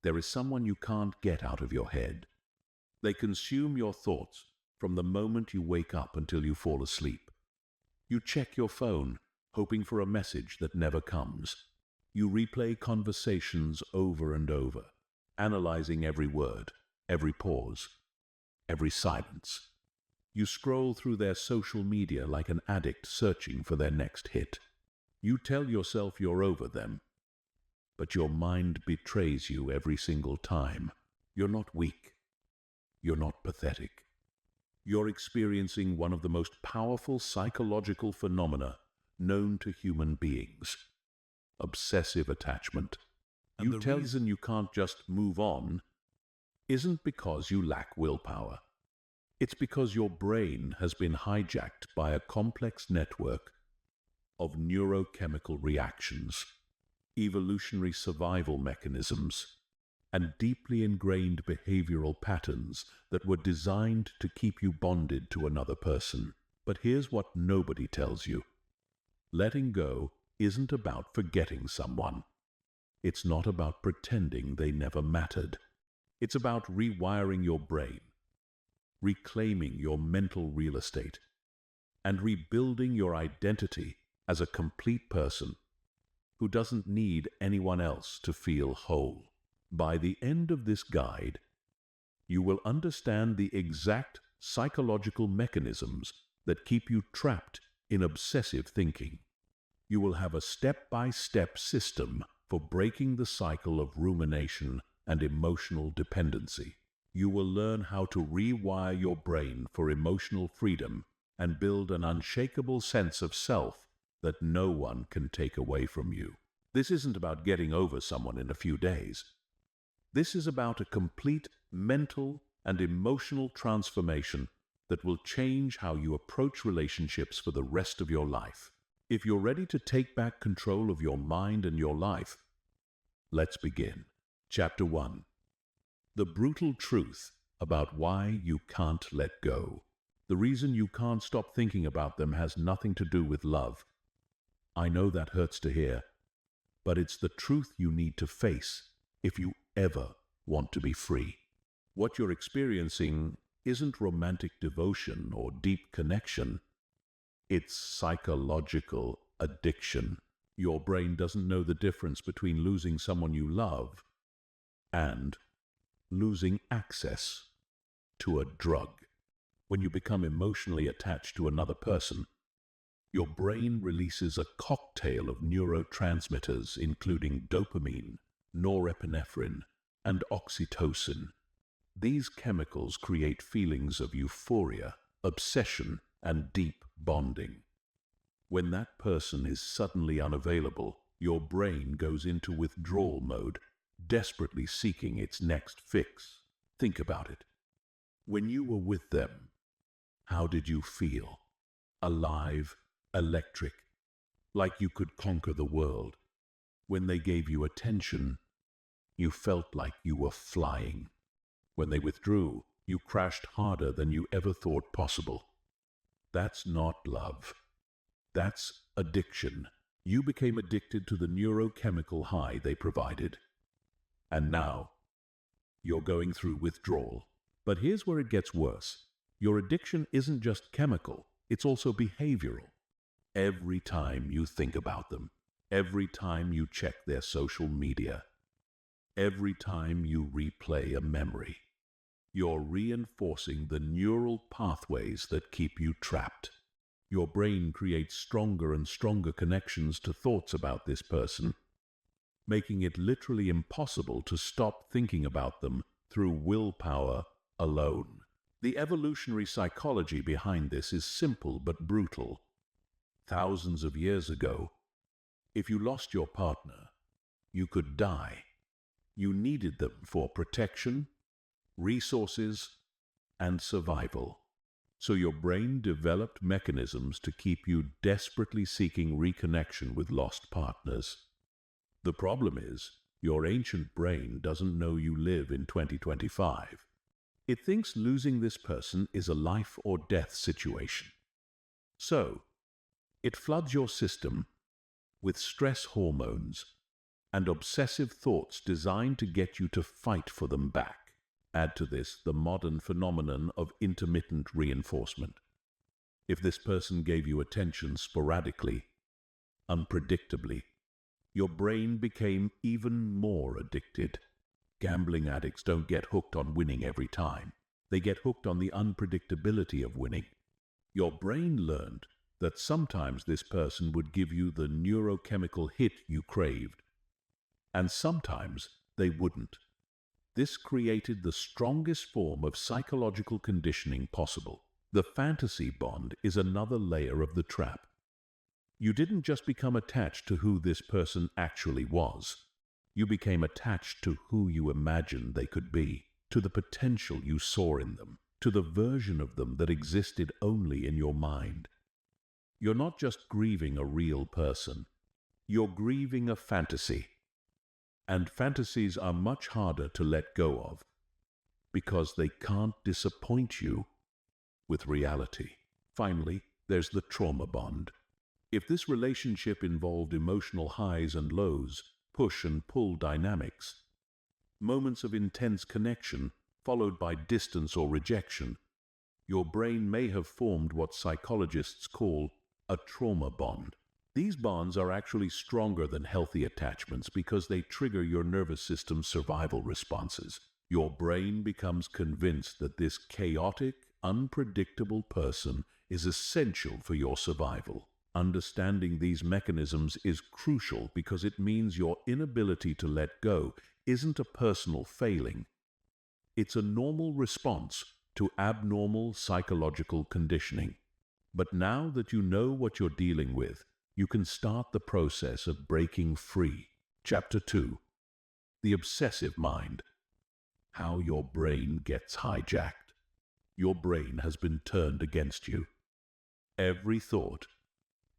There is someone you can't get out of your head. They consume your thoughts from the moment you wake up until you fall asleep. You check your phone, hoping for a message that never comes. You replay conversations over and over, analyzing every word, every pause, every silence. You scroll through their social media like an addict searching for their next hit. You tell yourself you're over them, but your mind betrays you every single time. You're not weak. You're not pathetic. You're experiencing one of the most powerful psychological phenomena known to human beings: obsessive attachment. And the reason you can't just move on isn't because you lack willpower. It's because your brain has been hijacked by a complex network of neurochemical reactions, evolutionary survival mechanisms, and deeply ingrained behavioral patterns that were designed to keep you bonded to another person. But here's what nobody tells you. Letting go isn't about forgetting someone. It's not about pretending they never mattered. It's about rewiring your brain, reclaiming your mental real estate, and rebuilding your identity as a complete person who doesn't need anyone else to feel whole. By the end of this guide, you will understand the exact psychological mechanisms that keep you trapped in obsessive thinking. You will have a step-by-step system for breaking the cycle of rumination and emotional dependency. You will learn how to rewire your brain for emotional freedom and build an unshakable sense of self that no one can take away from you. This isn't about getting over someone in a few days. This is about a complete mental and emotional transformation that will change how you approach relationships for the rest of your life. If you're ready to take back control of your mind and your life, let's begin. Chapter 1. The brutal truth about why you can't let go. The reason you can't stop thinking about them has nothing to do with love. I know that hurts to hear, but it's the truth you need to face if you ever want to be free. What you're experiencing isn't romantic devotion or deep connection. It's psychological addiction. Your brain doesn't know the difference between losing someone you love and losing access to a drug. When you become emotionally attached to another person, your brain releases a cocktail of neurotransmitters including dopamine, norepinephrine, and oxytocin. These chemicals create feelings of euphoria, obsession, and deep bonding. When that person is suddenly unavailable, your brain goes into withdrawal mode, desperately seeking its next fix. Think about it. When you were with them, how did you feel? Alive, electric, like you could conquer the world. When they gave you attention, you felt like you were flying. When they withdrew, you crashed harder than you ever thought possible. That's not love. That's addiction. You became addicted to the neurochemical high they provided. And now, you're going through withdrawal. But here's where it gets worse. Your addiction isn't just chemical, it's also behavioral. Every time you think about them, every time you check their social media, every time you replay a memory, you're reinforcing the neural pathways that keep you trapped. Your brain creates stronger and stronger connections to thoughts about this person, making it literally impossible to stop thinking about them through willpower alone. The evolutionary psychology behind this is simple but brutal. Thousands of years ago, if you lost your partner, you could die. You needed them for protection, resources, and survival. So your brain developed mechanisms to keep you desperately seeking reconnection with lost partners. The problem is, your ancient brain doesn't know you live in 2025. It thinks losing this person is a life or death situation. So, it floods your system with stress hormones, and obsessive thoughts designed to get you to fight for them back. Add to this the modern phenomenon of intermittent reinforcement. If this person gave you attention sporadically, unpredictably, your brain became even more addicted. Gambling addicts don't get hooked on winning every time. They get hooked on the unpredictability of winning. Your brain learned that sometimes this person would give you the neurochemical hit you craved, and sometimes they wouldn't. This created the strongest form of psychological conditioning possible. The fantasy bond is another layer of the trap. You didn't just become attached to who this person actually was. You became attached to who you imagined they could be, to the potential you saw in them, to the version of them that existed only in your mind. You're not just grieving a real person. You're grieving a fantasy. And fantasies are much harder to let go of because they can't disappoint you with reality. Finally, there's the trauma bond. If this relationship involved emotional highs and lows, push and pull dynamics, moments of intense connection followed by distance or rejection, your brain may have formed what psychologists call a trauma bond. These bonds are actually stronger than healthy attachments because they trigger your nervous system's survival responses. Your brain becomes convinced that this chaotic, unpredictable person is essential for your survival. Understanding these mechanisms is crucial because it means your inability to let go isn't a personal failing. It's a normal response to abnormal psychological conditioning. But now that you know what you're dealing with, you can start the process of breaking free. Chapter 2. The Obsessive Mind. How your brain gets hijacked. Your brain has been turned against you. Every thought,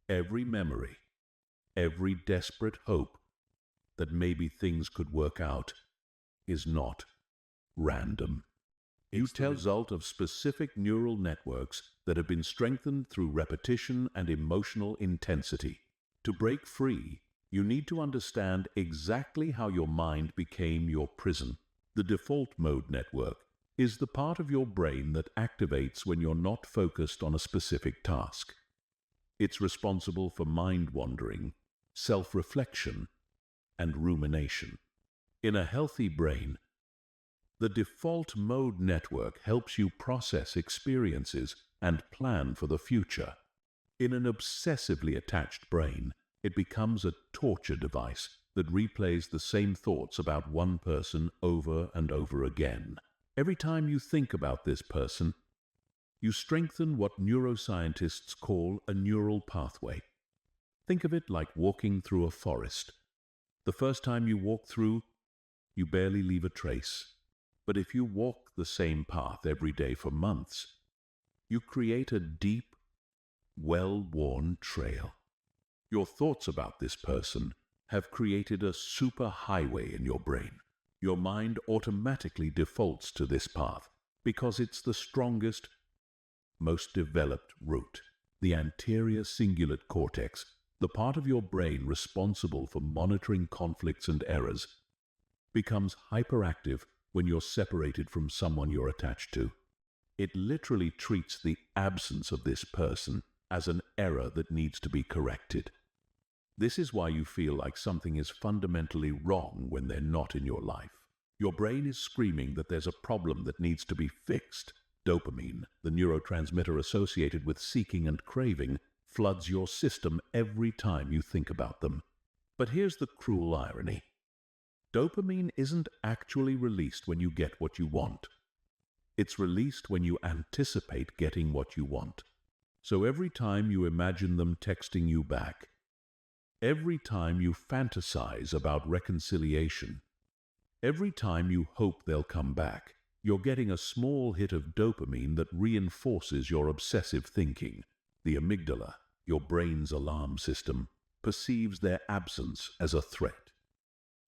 every memory, every desperate hope that maybe things could work out is not random. You tell the result of specific neural networks that have been strengthened through repetition and emotional intensity. To break free, you need to understand exactly how your mind became your prison. The default mode network is the part of your brain that activates when you're not focused on a specific task. It's responsible for mind-wandering, self-reflection, and rumination. In a healthy brain, the default mode network helps you process experiences and plan for the future. In an obsessively attached brain, it becomes a torture device that replays the same thoughts about one person over and over again. Every time you think about this person, you strengthen what neuroscientists call a neural pathway. Think of it like walking through a forest. The first time you walk through, you barely leave a trace. But if you walk the same path every day for months, you create a deep, well-worn trail. Your thoughts about this person have created a superhighway in your brain. Your mind automatically defaults to this path because it's the strongest, most developed route. The anterior cingulate cortex, the part of your brain responsible for monitoring conflicts and errors, becomes hyperactive when you're separated from someone you're attached to. It literally treats the absence of this person as an error that needs to be corrected. This is why you feel like something is fundamentally wrong when they're not in your life. Your brain is screaming that there's a problem that needs to be fixed. Dopamine, the neurotransmitter associated with seeking and craving, floods your system every time you think about them. But here's the cruel irony. Dopamine isn't actually released when you get what you want. It's released when you anticipate getting what you want. So every time you imagine them texting you back, every time you fantasize about reconciliation, every time you hope they'll come back, you're getting a small hit of dopamine that reinforces your obsessive thinking. The amygdala, your brain's alarm system, perceives their absence as a threat.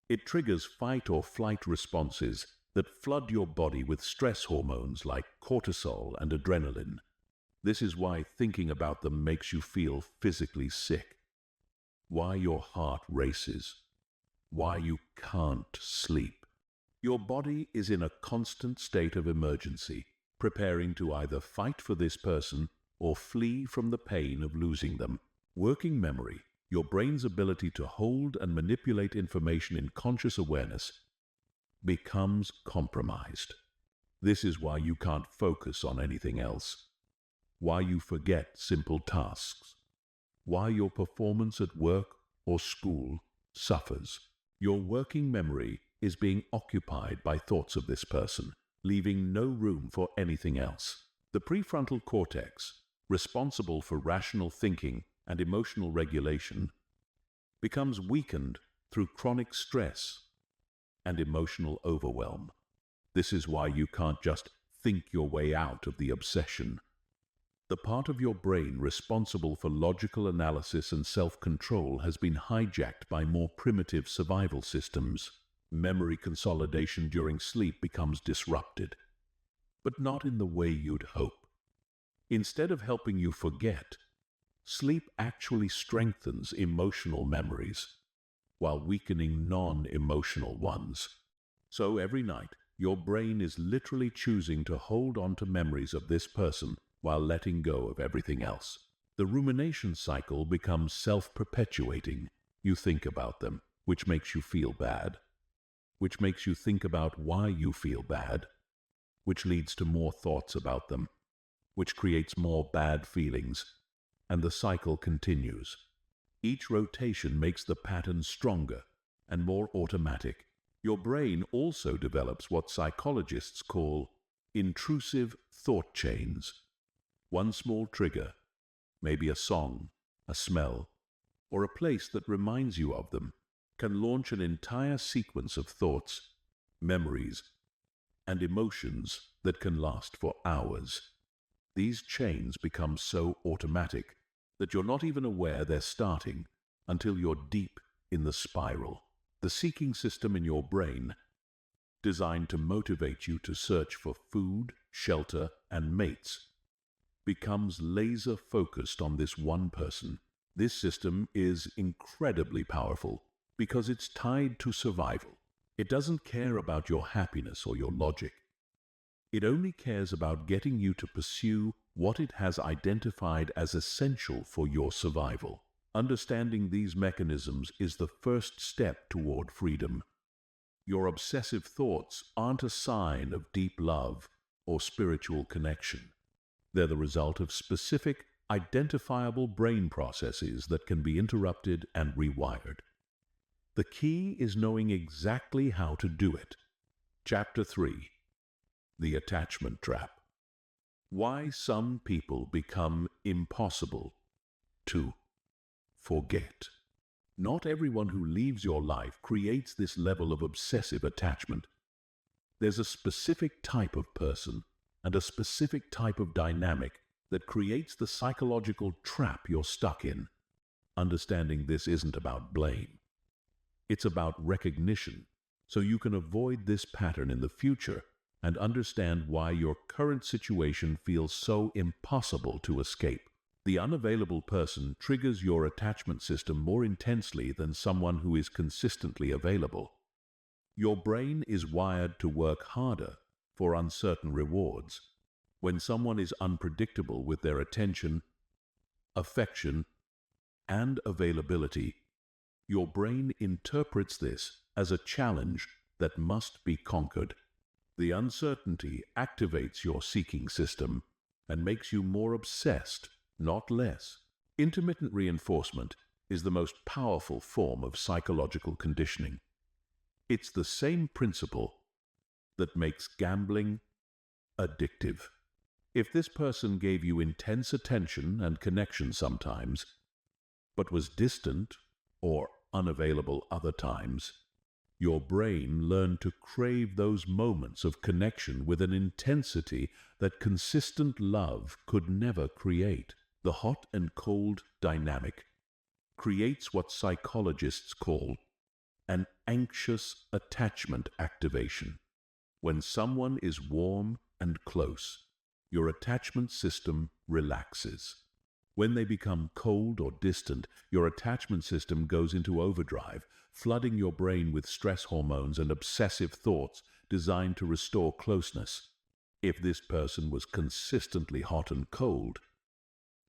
It triggers fight or flight responses that flood your body with stress hormones like cortisol and adrenaline. This is why thinking about them makes you feel physically sick, why your heart races, why you can't sleep. Your body is in a constant state of emergency, preparing to either fight for this person or flee from the pain of losing them. Working memory, your brain's ability to hold and manipulate information in conscious awareness, becomes compromised. This is why you can't focus on anything else, why you forget simple tasks, why your performance at work or school suffers. Your working memory is being occupied by thoughts of this person, leaving no room for anything else. The prefrontal cortex, responsible for rational thinking and emotional regulation, becomes weakened through chronic stress and emotional overwhelm. This is why you can't just think your way out of the obsession. The part of your brain responsible for logical analysis and self-control has been hijacked by more primitive survival systems. Memory consolidation during sleep becomes disrupted, but not in the way you'd hope. Instead of helping you forget, sleep actually strengthens emotional memories, while weakening non-emotional ones. So every night, your brain is literally choosing to hold on to memories of this person while letting go of everything else. The rumination cycle becomes self-perpetuating. You think about them, which makes you feel bad, which makes you think about why you feel bad, which leads to more thoughts about them, which creates more bad feelings, and the cycle continues. Each rotation makes the pattern stronger and more automatic. Your brain also develops what psychologists call intrusive thought chains. One small trigger, maybe a song, a smell, or a place that reminds you of them, can launch an entire sequence of thoughts, memories, and emotions that can last for hours. These chains become so automatic that you're not even aware they're starting until you're deep in the spiral. The seeking system in your brain, designed to motivate you to search for food, shelter, and mates, becomes laser-focused on this one person. This system is incredibly powerful because it's tied to survival. It doesn't care about your happiness or your logic. It only cares about getting you to pursue what it has identified as essential for your survival. Understanding these mechanisms is the first step toward freedom. Your obsessive thoughts aren't a sign of deep love or spiritual connection. They're the result of specific, identifiable brain processes that can be interrupted and rewired. The key is knowing exactly how to do it. Chapter 3. The Attachment Trap. Why some people become impossible to forget. Not everyone who leaves your life creates this level of obsessive attachment. There's a specific type of person and a specific type of dynamic that creates the psychological trap you're stuck in. Understanding this isn't about blame. It's about recognition, so you can avoid this pattern in the future and understand why your current situation feels so impossible to escape. The unavailable person triggers your attachment system more intensely than someone who is consistently available. Your brain is wired to work harder for uncertain rewards. When someone is unpredictable with their attention, affection, and availability, your brain interprets this as a challenge that must be conquered. The uncertainty activates your seeking system and makes you more obsessed, not less. Intermittent reinforcement is the most powerful form of psychological conditioning. It's the same principle that makes gambling addictive. If this person gave you intense attention and connection sometimes, but was distant or unavailable other times, your brain learned to crave those moments of connection with an intensity that consistent love could never create. The hot and cold dynamic creates what psychologists call an anxious attachment activation. When someone is warm and close, your attachment system relaxes. When they become cold or distant, your attachment system goes into overdrive, flooding your brain with stress hormones and obsessive thoughts designed to restore closeness. If this person was consistently hot and cold,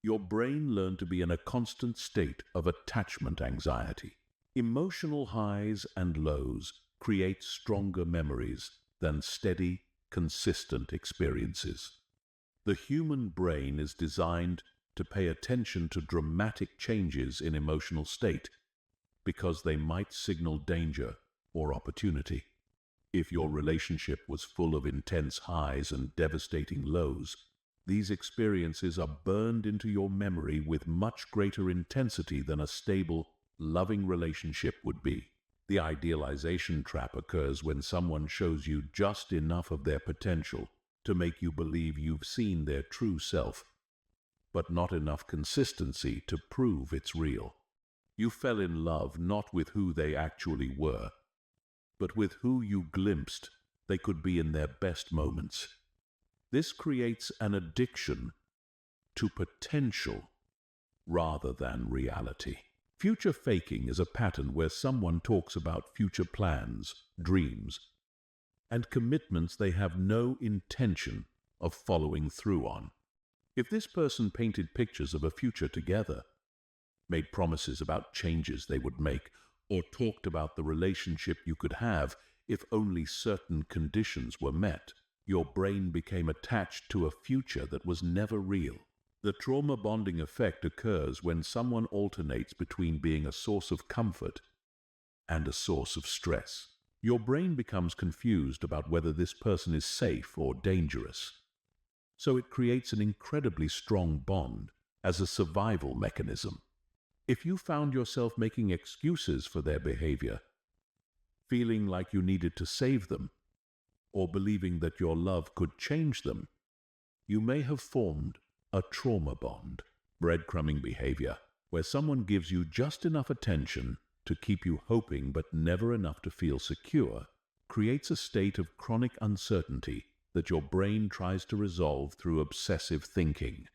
your brain learned to be in a constant state of attachment anxiety. Emotional highs and lows create stronger memories than steady, consistent experiences. The human brain is designed to pay attention to dramatic changes in emotional state because they might signal danger or opportunity. If your relationship was full of intense highs and devastating lows, these experiences are burned into your memory with much greater intensity than a stable, loving relationship would be. The idealization trap occurs when someone shows you just enough of their potential to make you believe you've seen their true self, but not enough consistency to prove it's real. You fell in love not with who they actually were, but with who you glimpsed they could be in their best moments. This creates an addiction to potential rather than reality. Future faking is a pattern where someone talks about future plans, dreams, and commitments they have no intention of following through on. If this person painted pictures of a future together, made promises about changes they would make, or talked about the relationship you could have if only certain conditions were met, your brain became attached to a future that was never real. The trauma bonding effect occurs when someone alternates between being a source of comfort and a source of stress. Your brain becomes confused about whether this person is safe or dangerous. So it creates an incredibly strong bond as a survival mechanism. If you found yourself making excuses for their behavior, feeling like you needed to save them, or believing that your love could change them, you may have formed a trauma bond. Breadcrumbing behavior, where someone gives you just enough attention to keep you hoping but never enough to feel secure, creates a state of chronic uncertainty that your brain tries to resolve through obsessive thinking.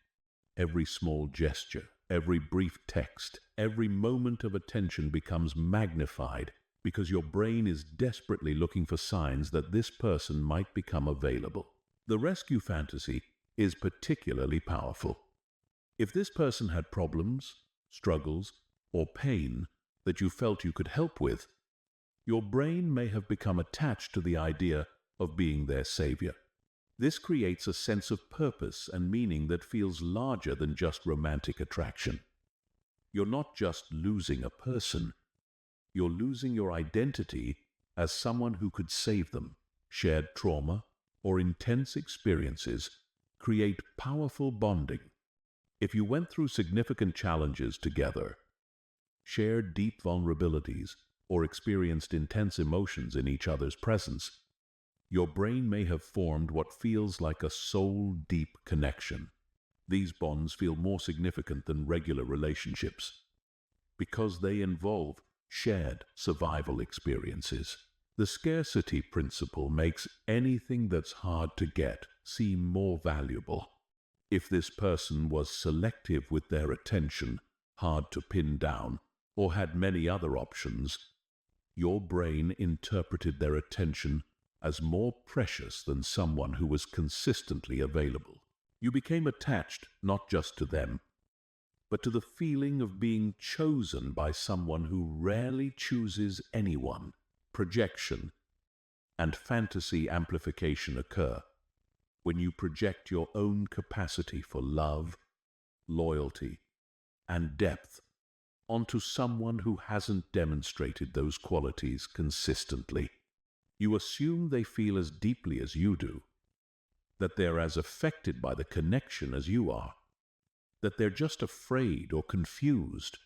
Every small gesture, every brief text, every moment of attention becomes magnified because your brain is desperately looking for signs that this person might become available. The rescue fantasy is particularly powerful. If this person had problems, struggles, or pain that you felt you could help with, your brain may have become attached to the idea of being their savior. This creates a sense of purpose and meaning that feels larger than just romantic attraction. You're not just losing a person, you're losing your identity as someone who could save them. Shared trauma or intense experiences create powerful bonding. If you went through significant challenges together, shared deep vulnerabilities, or experienced intense emotions in each other's presence, your brain may have formed what feels like a soul-deep connection. These bonds feel more significant than regular relationships because they involve shared survival experiences. The scarcity principle makes anything that's hard to get seem more valuable. If this person was selective with their attention, hard to pin down, or had many other options, your brain interpreted their attention as more precious than someone who was consistently available. You became attached not just to them, but to the feeling of being chosen by someone who rarely chooses anyone. Projection and fantasy amplification occur when you project your own capacity for love, loyalty, and depth onto someone who hasn't demonstrated those qualities consistently. You assume they feel as deeply as you do, that they're as affected by the connection as you are, that they're just afraid or confused,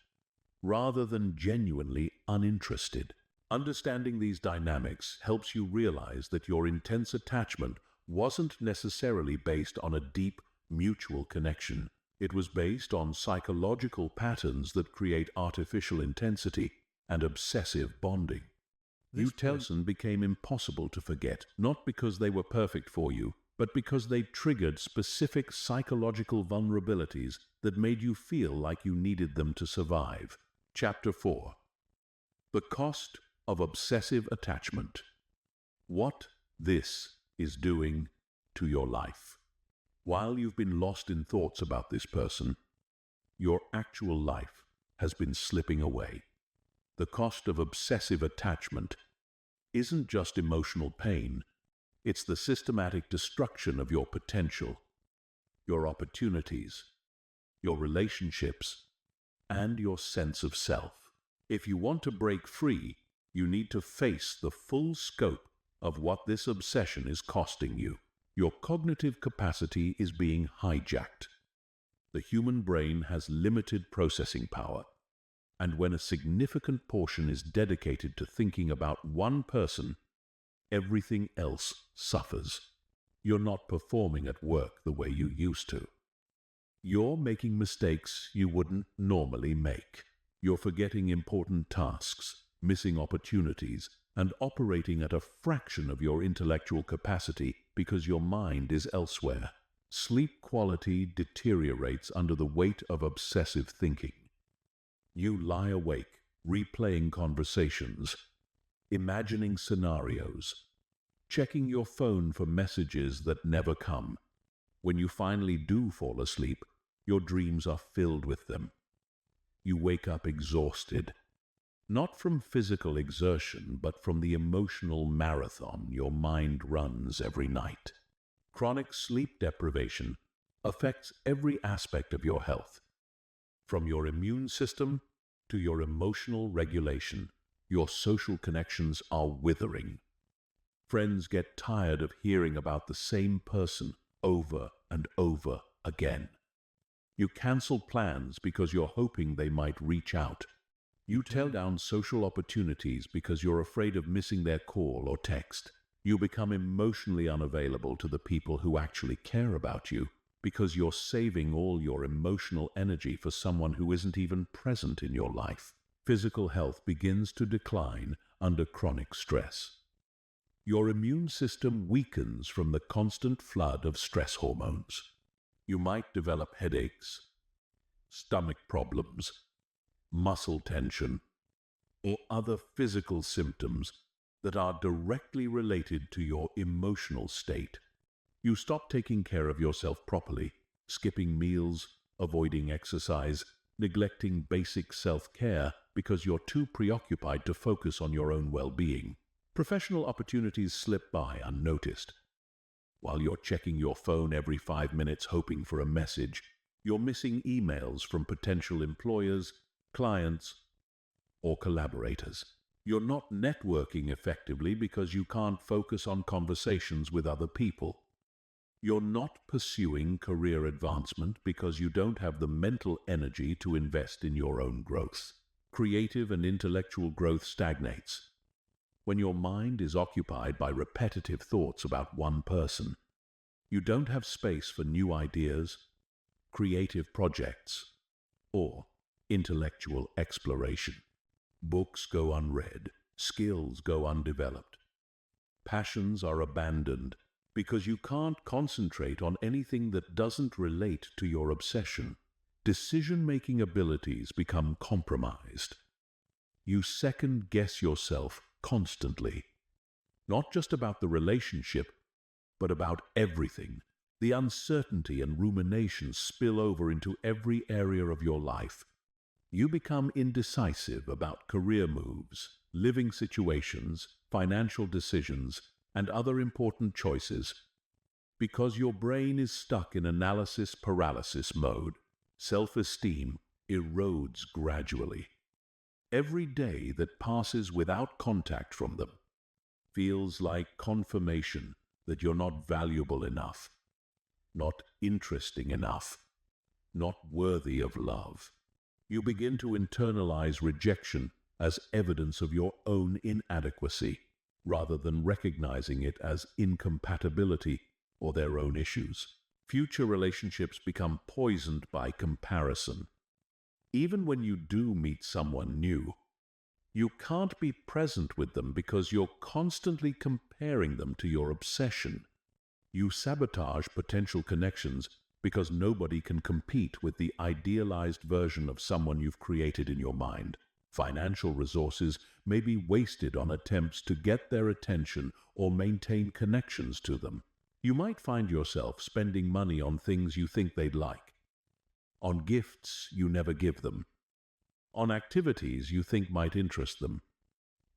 rather than genuinely uninterested. Understanding these dynamics helps you realize that your intense attachment wasn't necessarily based on a deep, mutual connection. It was based on psychological patterns that create artificial intensity and obsessive bonding. This person became impossible to forget, not because they were perfect for you, but because they triggered specific psychological vulnerabilities that made you feel like you needed them to survive. Chapter 4. The Cost of Obsessive Attachment. What this is doing to your life. While you've been lost in thoughts about this person, your actual life has been slipping away. The cost of obsessive attachment isn't just emotional pain, it's the systematic destruction of your potential, your opportunities, your relationships, and your sense of self. If you want to break free, you need to face the full scope of what this obsession is costing you. Your cognitive capacity is being hijacked. The human brain has limited processing power, and when a significant portion is dedicated to thinking about one person, everything else suffers. You're not performing at work the way you used to. You're making mistakes you wouldn't normally make. You're forgetting important tasks, missing opportunities, and operating at a fraction of your intellectual capacity because your mind is elsewhere. Sleep quality deteriorates under the weight of obsessive thinking. You lie awake, replaying conversations, imagining scenarios, checking your phone for messages that never come. When you finally do fall asleep, your dreams are filled with them. You wake up exhausted, not from physical exertion, but from the emotional marathon your mind runs every night. Chronic sleep deprivation affects every aspect of your health, from your immune system to your emotional regulation. Your social connections are withering. Friends get tired of hearing about the same person over and over again. You cancel plans because you're hoping they might reach out. You turn down social opportunities because you're afraid of missing their call or text. You become emotionally unavailable to the people who actually care about you because you're saving all your emotional energy for someone who isn't even present in your life. Physical health begins to decline under chronic stress. Your immune system weakens from the constant flood of stress hormones. You might develop headaches, stomach problems, muscle tension, or other physical symptoms that are directly related to your emotional state. You stop taking care of yourself properly, skipping meals, avoiding exercise, neglecting basic self-care because you're too preoccupied to focus on your own well-being. Professional opportunities slip by unnoticed. While you're checking your phone every 5 minutes hoping for a message, you're missing emails from potential employers, clients, or collaborators. You're not networking effectively because you can't focus on conversations with other people. You're not pursuing career advancement because you don't have the mental energy to invest in your own growth. Creative and intellectual growth stagnates. When your mind is occupied by repetitive thoughts about one person, you don't have space for new ideas, creative projects, or intellectual exploration. Books go unread, skills go undeveloped. Passions are abandoned because you can't concentrate on anything that doesn't relate to your obsession. Decision-making abilities become compromised. You second-guess yourself constantly, not just about the relationship, but about everything. The uncertainty and rumination spill over into every area of your life. You become indecisive about career moves, living situations, financial decisions, and other important choices because your brain is stuck in analysis paralysis mode. Self-esteem erodes gradually. Every day that passes without contact from them feels like confirmation that you're not valuable enough, not interesting enough, not worthy of love. You begin to internalize rejection as evidence of your own inadequacy, rather than recognizing it as incompatibility or their own issues. Future relationships become poisoned by comparison. Even when you do meet someone new, you can't be present with them because you're constantly comparing them to your obsession. You sabotage potential connections because nobody can compete with the idealized version of someone you've created in your mind. Financial resources may be wasted on attempts to get their attention or maintain connections to them. You might find yourself spending money on things you think they'd like, on gifts you never give them, on activities you think might interest them,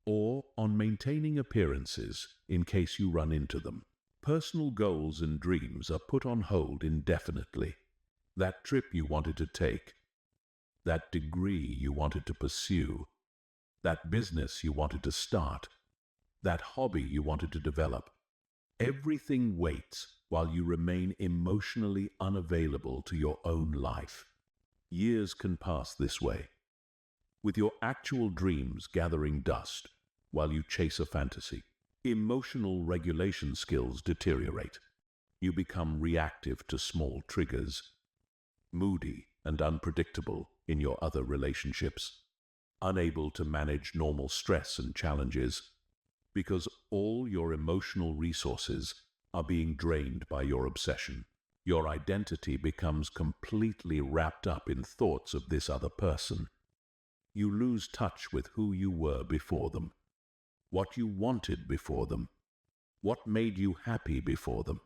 or on maintaining appearances in case you run into them. Personal goals and dreams are put on hold indefinitely. That trip you wanted to take, that degree you wanted to pursue, that business you wanted to start, that hobby you wanted to develop. Everything waits while you remain emotionally unavailable to your own life. Years can pass this way, with your actual dreams gathering dust while you chase a fantasy. Emotional regulation skills deteriorate. You become reactive to small triggers, moody and unpredictable in your other relationships, unable to manage normal stress and challenges, because all your emotional resources are being drained by your obsession. Your identity becomes completely wrapped up in thoughts of this other person. You lose touch with who you were before them, what you wanted before them, what made you happy before them.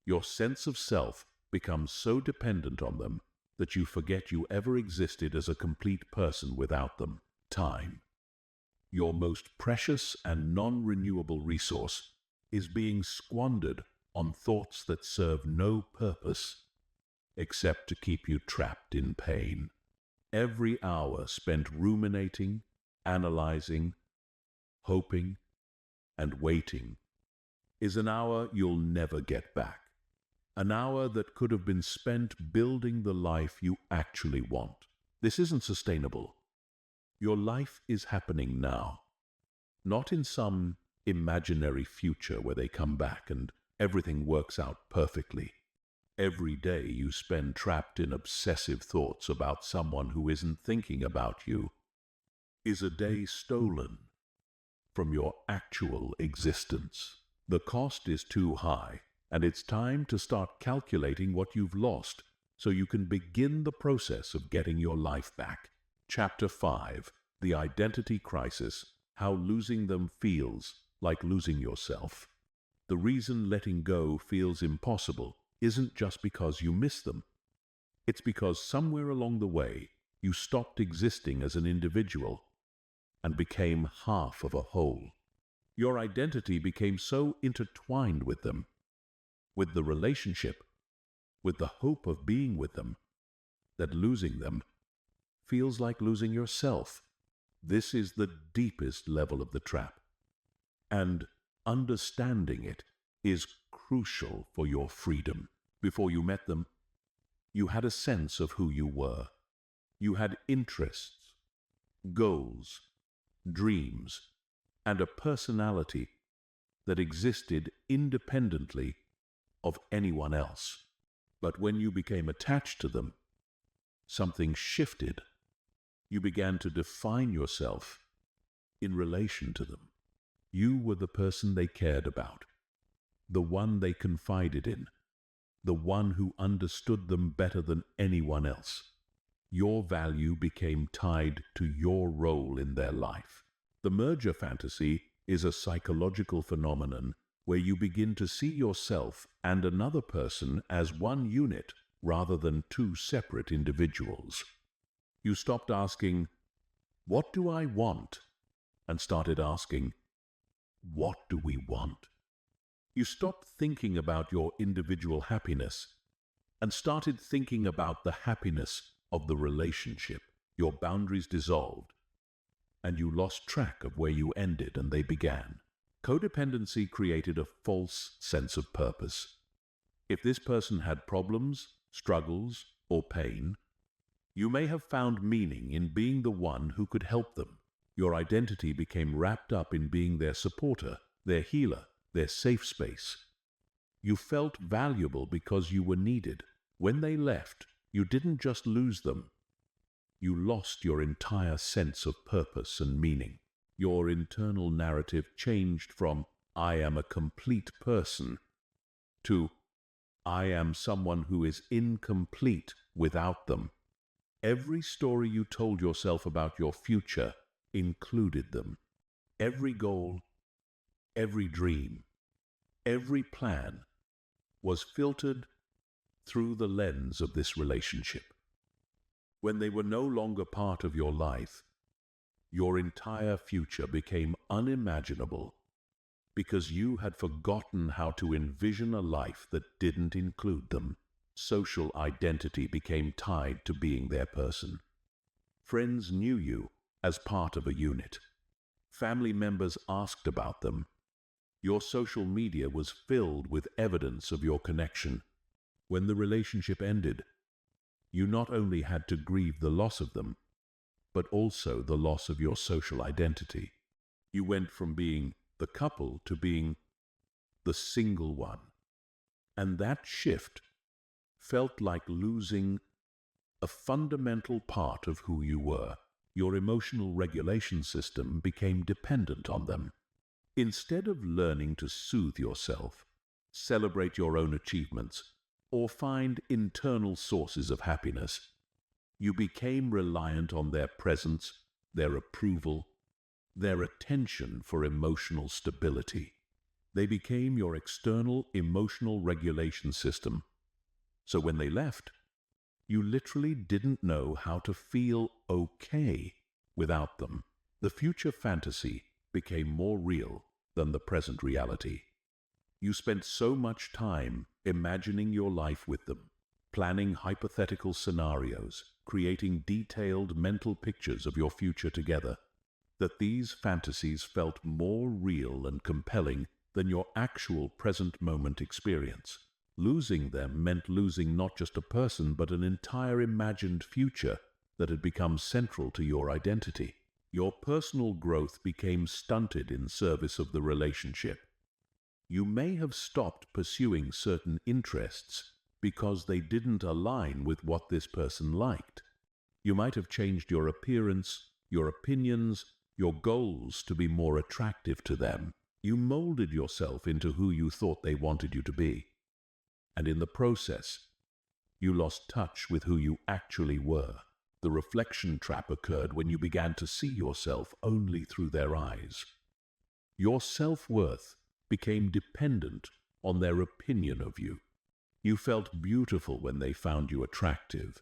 Your sense of self becomes so dependent on them that you forget you ever existed as a complete person without them. Time, your most precious and non-renewable resource, is being squandered on thoughts that serve no purpose except to keep you trapped in pain. Every hour spent ruminating, analyzing, hoping, and waiting is an hour you'll never get back. An hour that could have been spent building the life you actually want. This isn't sustainable. Your life is happening now, not in some imaginary future where they come back and everything works out perfectly. Every day you spend trapped in obsessive thoughts about someone who isn't thinking about you is a day stolen from your actual existence. The cost is too high, and it's time to start calculating what you've lost so you can begin the process of getting your life back. Chapter 5, The Identity Crisis, How Losing Them Feels Like Losing Yourself. The reason letting go feels impossible isn't just because you miss them. It's because somewhere along the way, you stopped existing as an individual and became half of a whole. Your identity became so intertwined with them, with the relationship, with the hope of being with them, that losing them feels like losing yourself. This is the deepest level of the trap, and understanding it is crucial for your freedom. Before you met them, you had a sense of who you were. You had interests, goals, dreams, and a personality that existed independently of anyone else. But when you became attached to them, something shifted. You began to define yourself in relation to them. You were the person they cared about, the one they confided in, the one who understood them better than anyone else. Your value became tied to your role in their life. The merger fantasy is a psychological phenomenon where you begin to see yourself and another person as one unit rather than two separate individuals. You stopped asking, "What do I want?" and started asking, "What do we want?" You stopped thinking about your individual happiness and started thinking about the happiness of the relationship. Your boundaries dissolved, and you lost track of where you ended and they began. Codependency created a false sense of purpose. If this person had problems, struggles, or pain, you may have found meaning in being the one who could help them. Your identity became wrapped up in being their supporter, their healer, their safe space. You felt valuable because you were needed. When they left, you didn't just lose them. You lost your entire sense of purpose and meaning. Your internal narrative changed from "I am a complete person" to I am someone who is incomplete without them. Every story you told yourself about your future included them. Every goal, every dream, every plan was filtered through the lens of this relationship. When they were no longer part of your life, your entire future became unimaginable because you had forgotten how to envision a life that didn't include them. Social identity became tied to being their person. Friends knew you as part of a unit. Family members asked about them. Your social media was filled with evidence of your connection. When the relationship ended, you not only had to grieve the loss of them, but also the loss of your social identity. You went from being the couple to being the single one. And that shift felt like losing a fundamental part of who you were. Your emotional regulation system became dependent on them. Instead of learning to soothe yourself, celebrate your own achievements, or find internal sources of happiness, you became reliant on their presence, their approval, their attention for emotional stability. They became your external emotional regulation system. So when they left, you literally didn't know how to feel okay without them. The future fantasy became more real than the present reality. You spent so much time imagining your life with them, planning hypothetical scenarios, creating detailed mental pictures of your future together, that these fantasies felt more real and compelling than your actual present moment experience. Losing them meant losing not just a person, but an entire imagined future that had become central to your identity. Your personal growth became stunted in service of the relationship. You may have stopped pursuing certain interests because they didn't align with what this person liked. You might have changed your appearance, your opinions, your goals to be more attractive to them. You molded yourself into who you thought they wanted you to be. And in the process, you lost touch with who you actually were. The reflection trap occurred when you began to see yourself only through their eyes. Your self-worth became dependent on their opinion of you. You felt beautiful when they found you attractive,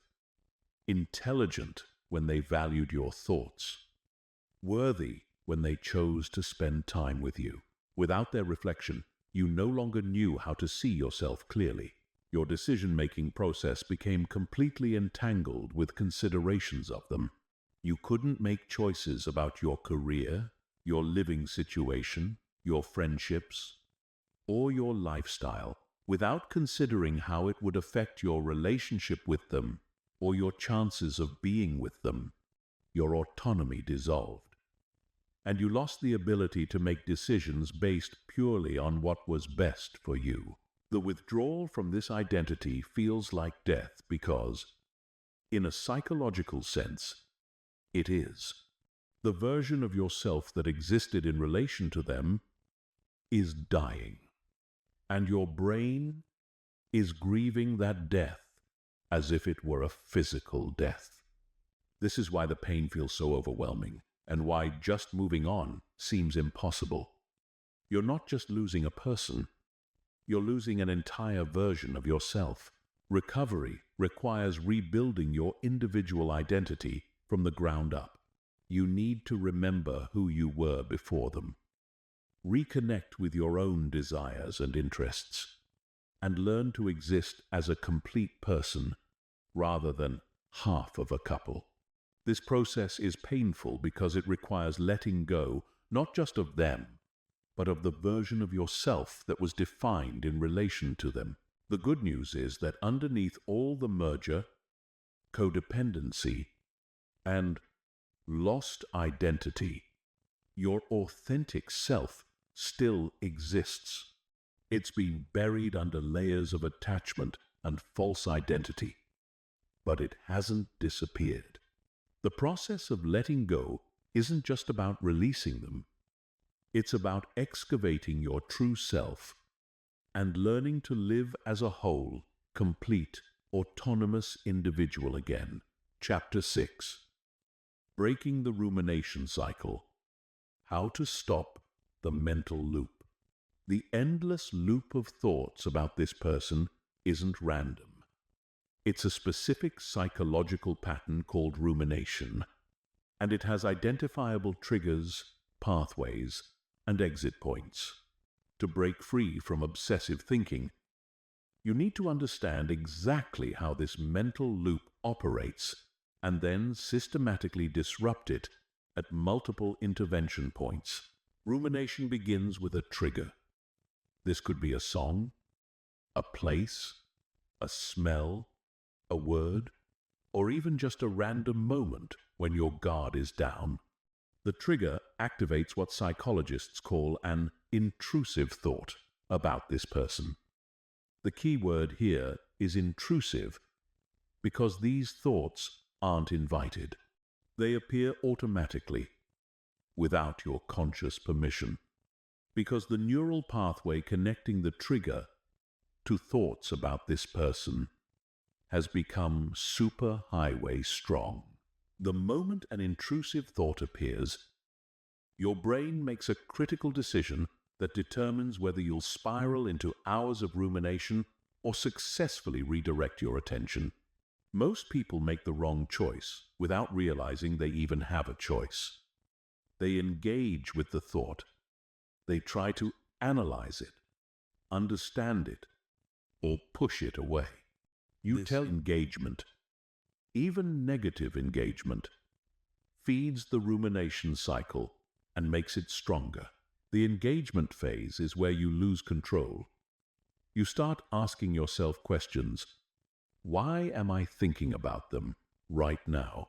intelligent when they valued your thoughts, worthy when they chose to spend time with you. Without their reflection, you no longer knew how to see yourself clearly. Your decision-making process became completely entangled with considerations of them. You couldn't make choices about your career, your living situation, your friendships, or your lifestyle without considering how it would affect your relationship with them or your chances of being with them. Your autonomy dissolved, and you lost the ability to make decisions based purely on what was best for you. The withdrawal from this identity feels like death because, in a psychological sense, it is. The version of yourself that existed in relation to them is dying, and your brain is grieving that death as if it were a physical death. This is why the pain feels so overwhelming, and why just moving on seems impossible. You're not just losing a person, you're losing an entire version of yourself. Recovery requires rebuilding your individual identity from the ground up. You need to remember who you were before them. Reconnect with your own desires and interests, and learn to exist as a complete person rather than half of a couple. This process is painful because it requires letting go not just of them, but of the version of yourself that was defined in relation to them. The good news is that underneath all the merger, codependency, and lost identity, your authentic self still exists. It's been buried under layers of attachment and false identity, but it hasn't disappeared. The process of letting go isn't just about releasing them. It's about excavating your true self and learning to live as a whole, complete, autonomous individual again. Chapter 6. Breaking the Rumination Cycle. How to Stop the Mental Loop. The endless loop of thoughts about this person isn't random. It's a specific psychological pattern called rumination, and it has identifiable triggers, pathways, and exit points. To break free from obsessive thinking, you need to understand exactly how this mental loop operates and then systematically disrupt it at multiple intervention points. Rumination begins with a trigger. This could be a song, a place, a smell, a word, or even just a random moment when your guard is down. The trigger activates what psychologists call an intrusive thought about this person. The key word here is intrusive because these thoughts aren't invited. They appear automatically, without your conscious permission, because the neural pathway connecting the trigger to thoughts about this person has become superhighway strong. The moment an intrusive thought appears, your brain makes a critical decision that determines whether you'll spiral into hours of rumination or successfully redirect your attention. Most people make the wrong choice without realizing they even have a choice. They engage with the thought. They try to analyze it, understand it, or push it away. Tell engagement, even negative engagement, feeds the rumination cycle and makes it stronger. The engagement phase is where you lose control. You start asking yourself questions. Why am I thinking about them right now?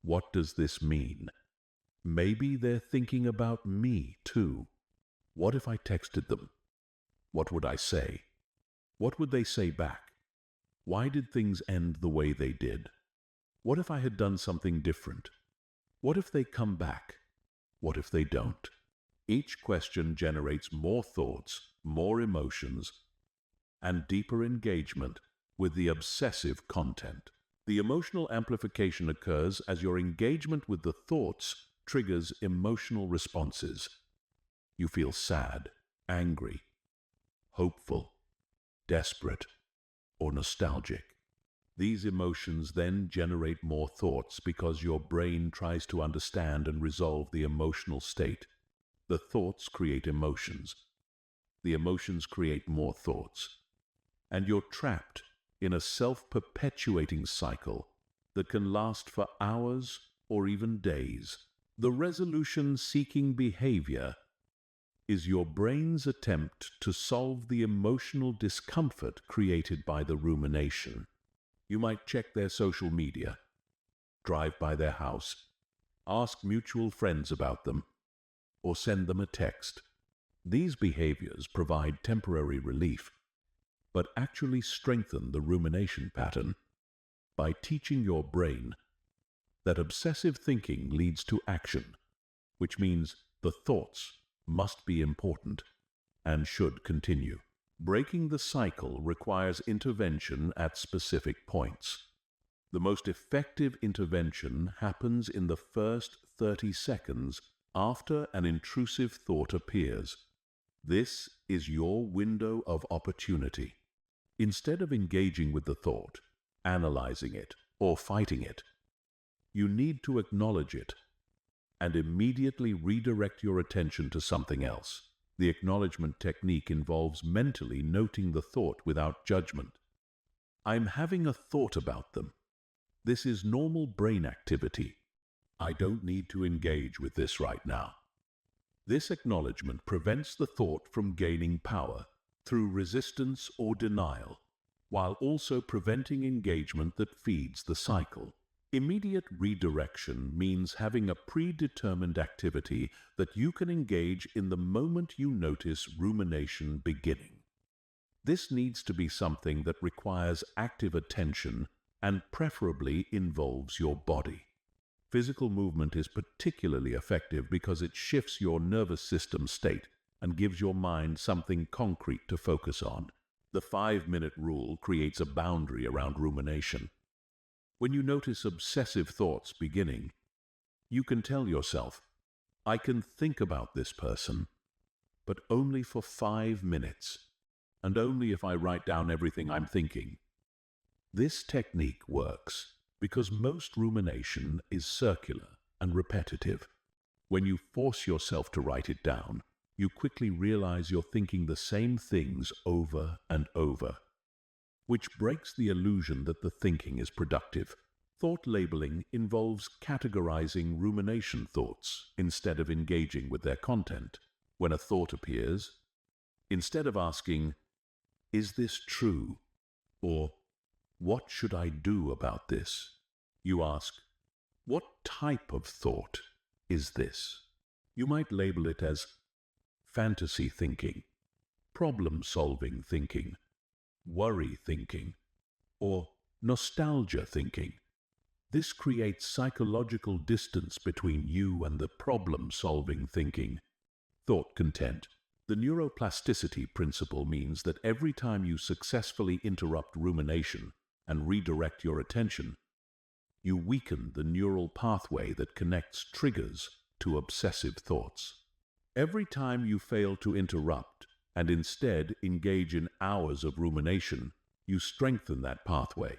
What does this mean? Maybe they're thinking about me too. What if I texted them? What would I say? What would they say back? Why did things end the way they did? What if I had done something different? What if they come back? What if they don't? Each question generates more thoughts, more emotions, and deeper engagement with the obsessive content. The emotional amplification occurs as your engagement with the thoughts triggers emotional responses. You feel sad, angry, hopeful, desperate, or nostalgic. These emotions then generate more thoughts because your brain tries to understand and resolve the emotional state. The thoughts create emotions. The emotions create more thoughts. And you're trapped in a self-perpetuating cycle that can last for hours or even days. The resolution-seeking behavior is your brain's attempt to solve the emotional discomfort created by the rumination. You might check their social media, drive by their house, ask mutual friends about them, or send them a text. These behaviors provide temporary relief, but actually strengthen the rumination pattern by teaching your brain that obsessive thinking leads to action, which means the thoughts must be important and should continue. Breaking the cycle requires intervention at specific points. The most effective intervention happens in the first 30 seconds after an intrusive thought appears. This is your window of opportunity. Instead of engaging with the thought, analyzing it, or fighting it, you need to acknowledge it and immediately redirect your attention to something else. The acknowledgement technique involves mentally noting the thought without judgment. I'm having a thought about them. This is normal brain activity. I don't need to engage with this right now. This acknowledgement prevents the thought from gaining power through resistance or denial, while also preventing engagement that feeds the cycle. Immediate redirection means having a predetermined activity that you can engage in the moment you notice rumination beginning. This needs to be something that requires active attention and preferably involves your body. Physical movement is particularly effective because it shifts your nervous system state. and gives your mind something concrete to focus on. The 5-minute rule creates a boundary around rumination. When you notice obsessive thoughts beginning, you can tell yourself, I can think about this person, but only for 5 minutes, and only if I write down everything I'm thinking. This technique works because most rumination is circular and repetitive. When you force yourself to write it down, you quickly realize you're thinking the same things over and over, which breaks the illusion that the thinking is productive. Thought labeling involves categorizing rumination thoughts instead of engaging with their content. When a thought appears, instead of asking, "Is this true?" or "What should I do about this?" you ask, "What type of thought is this?" You might label it as fantasy thinking, problem-solving thinking, worry thinking, or nostalgia thinking. This creates psychological distance between you and the problem-solving thinking. Thought content. The neuroplasticity principle means that every time you successfully interrupt rumination and redirect your attention, you weaken the neural pathway that connects triggers to obsessive thoughts. Every time you fail to interrupt and instead engage in hours of rumination, you strengthen that pathway.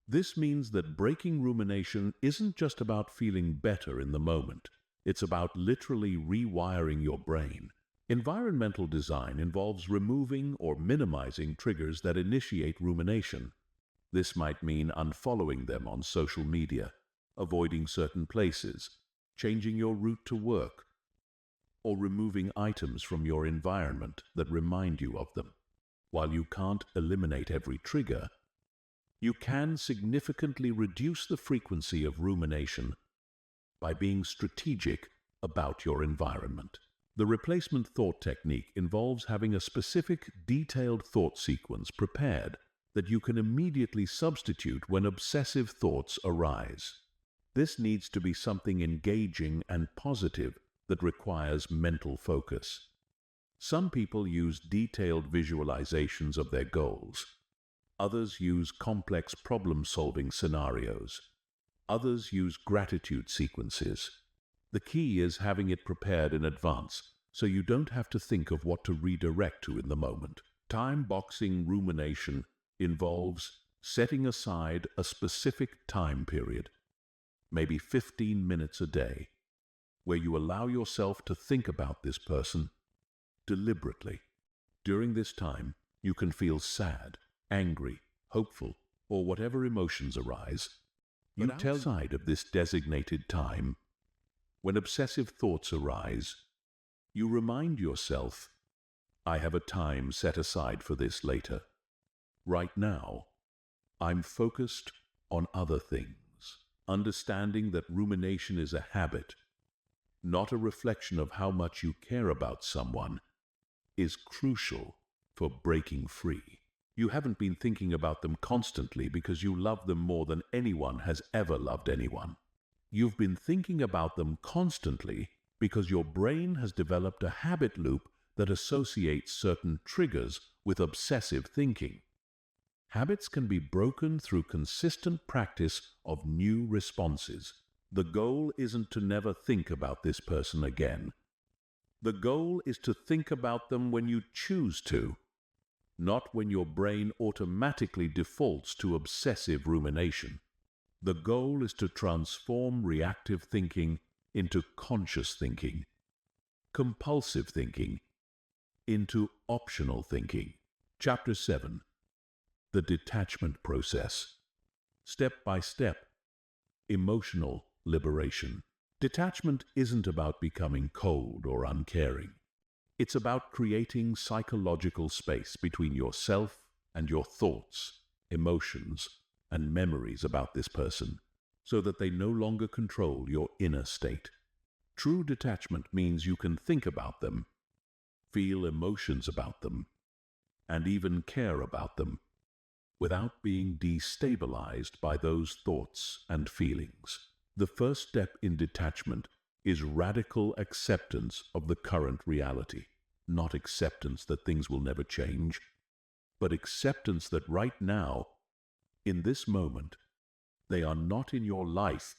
This means that breaking rumination isn't just about feeling better in the moment. It's about literally rewiring your brain. Environmental design involves removing or minimizing triggers that initiate rumination. This might mean unfollowing them on social media, avoiding certain places, changing your route to work, or removing items from your environment that remind you of them. While you can't eliminate every trigger, you can significantly reduce the frequency of rumination by being strategic about your environment. The replacement thought technique involves having a specific, detailed thought sequence prepared that you can immediately substitute when obsessive thoughts arise. This needs to be something engaging and positive that requires mental focus. Some people use detailed visualizations of their goals. Others use complex problem-solving scenarios. Others use gratitude sequences. The key is having it prepared in advance, so you don't have to think of what to redirect to in the moment. Time-boxing rumination involves setting aside a specific time period, maybe 15 minutes a day, where you allow yourself to think about this person deliberately. During this time, you can feel sad, angry, hopeful, or whatever emotions arise. You tell outside of this designated time, when obsessive thoughts arise, you remind yourself, I have a time set aside for this later. Right now, I'm focused on other things. Understanding that rumination is a habit, not a reflection of how much you care about someone, is crucial for breaking free. You haven't been thinking about them constantly because you love them more than anyone has ever loved anyone. You've been thinking about them constantly because your brain has developed a habit loop that associates certain triggers with obsessive thinking. Habits can be broken through consistent practice of new responses. The goal isn't to never think about this person again. The goal is to think about them when you choose to, not when your brain automatically defaults to obsessive rumination. The goal is to transform reactive thinking into conscious thinking, compulsive thinking into optional thinking. Chapter 7. The detachment process. Step by step. Emotional liberation. Detachment isn't about becoming cold or uncaring. It's about creating psychological space between yourself and your thoughts, emotions, and memories about this person, so that they no longer control your inner state. True detachment means you can think about them, feel emotions about them, and even care about them, without being destabilized by those thoughts and feelings. The first step in detachment is radical acceptance of the current reality. not acceptance that things will never change, but acceptance that right now, in this moment, they are not in your life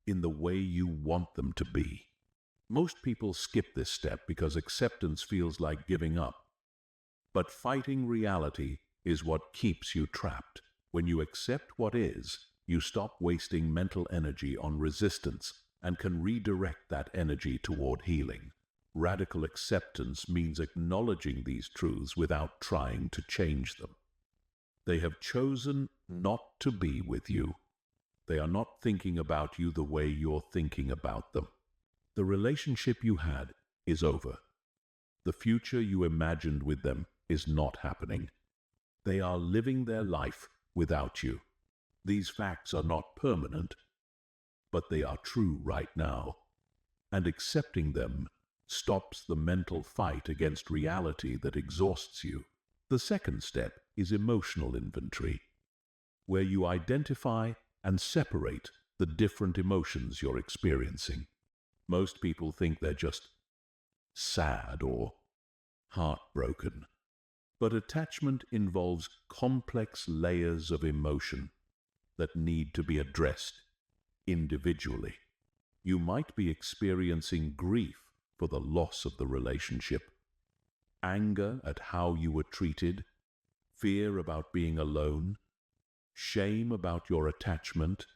in the way you want them to be. Most people skip this step because acceptance feels like giving up. But fighting reality is what keeps you trapped. When you accept what is, you stop wasting mental energy on resistance and can redirect that energy toward healing. Radical acceptance means acknowledging these truths without trying to change them. They have chosen not to be with you. They are not thinking about you the way you're thinking about them. The relationship you had is over. The future you imagined with them is not happening. They are living their life without you. These facts are not permanent, but they are true right now. And accepting them stops the mental fight against reality that exhausts you. The second step is emotional inventory, where you identify and separate the different emotions you're experiencing. Most people think they're just sad or heartbroken. But attachment involves complex layers of emotion that need to be addressed individually. You might be experiencing grief for the loss of the relationship, anger at how you were treated, fear about being alone, shame about your attachment,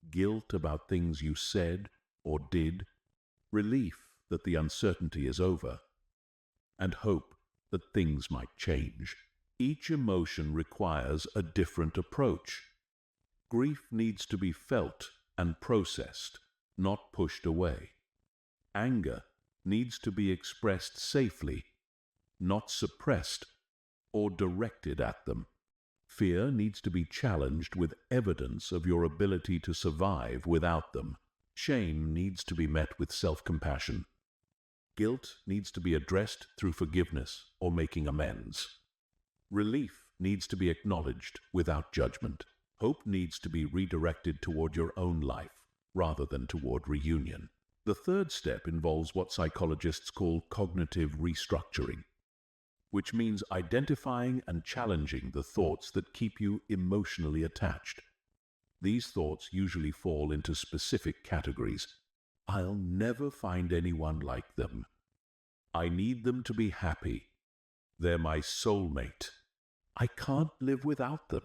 guilt about things you said or did, relief that the uncertainty is over, and hope that things might change. Each emotion requires a different approach. Grief needs to be felt and processed, not pushed away. Anger needs to be expressed safely, not suppressed or directed at them. Fear needs to be challenged with evidence of your ability to survive without them. Shame needs to be met with self-compassion. Guilt needs to be addressed through forgiveness or making amends. Relief needs to be acknowledged without judgment. Hope needs to be redirected toward your own life rather than toward reunion. The third step involves what psychologists call cognitive restructuring, which means identifying and challenging the thoughts that keep you emotionally attached. These thoughts usually fall into specific categories. I'll never find anyone like them. I need them to be happy. They're my soulmate. I can't live without them.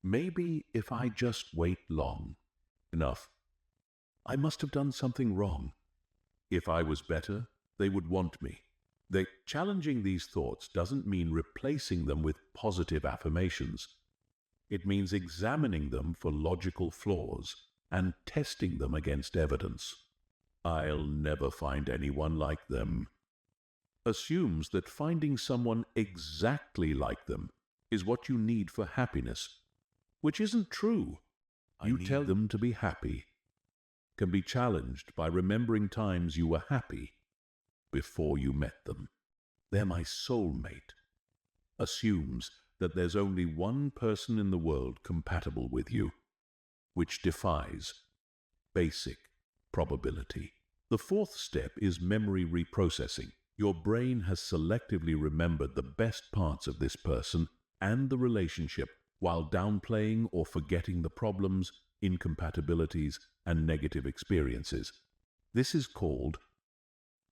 Maybe if I just wait long enough. I must have done something wrong. If I was better, they would want me. Challenging these thoughts doesn't mean replacing them with positive affirmations. It means examining them for logical flaws and testing them against evidence. I'll never find anyone like them assumes that finding someone exactly like them is what you need for happiness, which isn't true. You tell them to be happy can be challenged by remembering times you were happy before you met them. They're my soulmate assumes that there's only one person in the world compatible with you, which defies basic probability. The fourth step is memory reprocessing. Your brain has selectively remembered the best parts of this person and the relationship while downplaying or forgetting the problems, incompatibilities, and negative experiences. This is called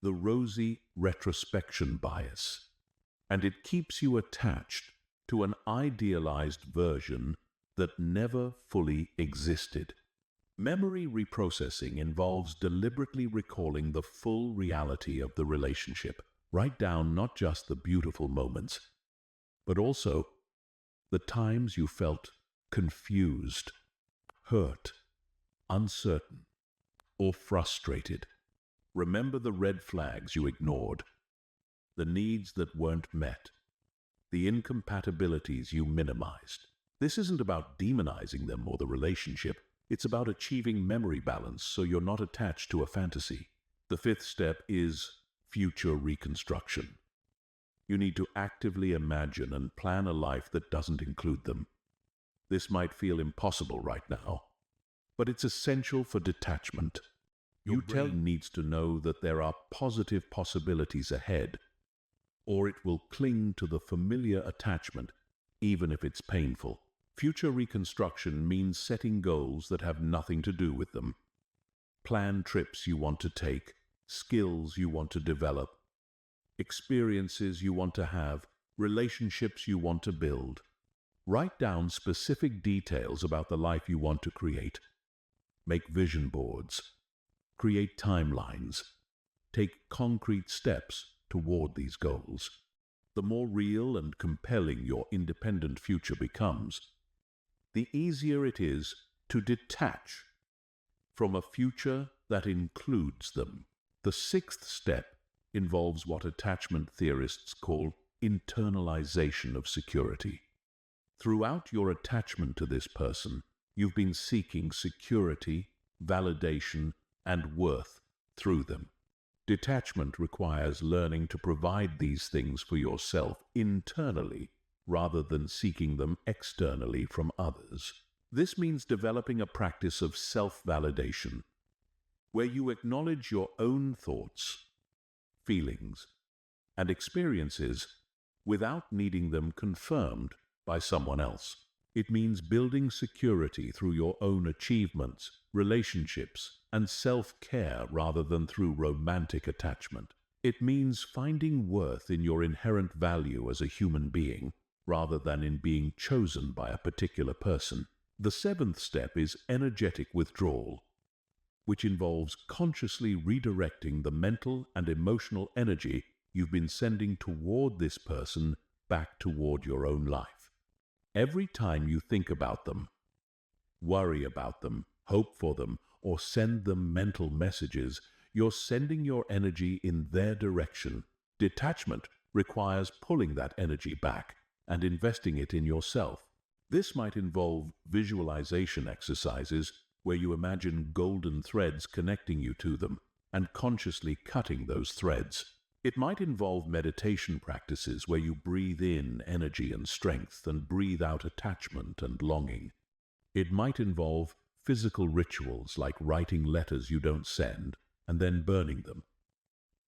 the rosy retrospection bias, and it keeps you attached to an idealized version that never fully existed. Memory reprocessing involves deliberately recalling the full reality of the relationship. Write down not just the beautiful moments, but also the times you felt confused, hurt, uncertain, or frustrated. Remember the red flags you ignored, the needs that weren't met, the incompatibilities you minimized. This isn't about demonizing them or the relationship. It's about achieving memory balance so you're not attached to a fantasy. The fifth step is future reconstruction. You need to actively imagine and plan a life that doesn't include them. This might feel impossible right now, but it's essential for detachment. Your brain needs to know that there are positive possibilities ahead, or it will cling to the familiar attachment, even if it's painful. Future reconstruction means setting goals that have nothing to do with them. Plan trips you want to take, skills you want to develop, experiences you want to have, relationships you want to build. Write down specific details about the life you want to create. Make vision boards. Create timelines. Take concrete steps toward these goals. The more real and compelling your independent future becomes, the easier it is to detach from a future that includes them. The sixth step involves what attachment theorists call internalization of security. Throughout your attachment to this person, you've been seeking security, validation, and worth through them. Detachment requires learning to provide these things for yourself internally rather than seeking them externally from others. This means developing a practice of self-validation, where you acknowledge your own thoughts, feelings, and experiences without needing them confirmed by someone else. It means building security through your own achievements, relationships, and self-care rather than through romantic attachment. It means finding worth in your inherent value as a human being rather than in being chosen by a particular person. The seventh step is energetic withdrawal, which involves consciously redirecting the mental and emotional energy you've been sending toward this person back toward your own life. Every time you think about them, worry about them, hope for them, or send them mental messages, you're sending your energy in their direction. Detachment requires pulling that energy back and investing it in yourself. This might involve visualization exercises where you imagine golden threads connecting you to them and consciously cutting those threads. It might involve meditation practices where you breathe in energy and strength and breathe out attachment and longing. It might involve physical rituals like writing letters you don't send and then burning them,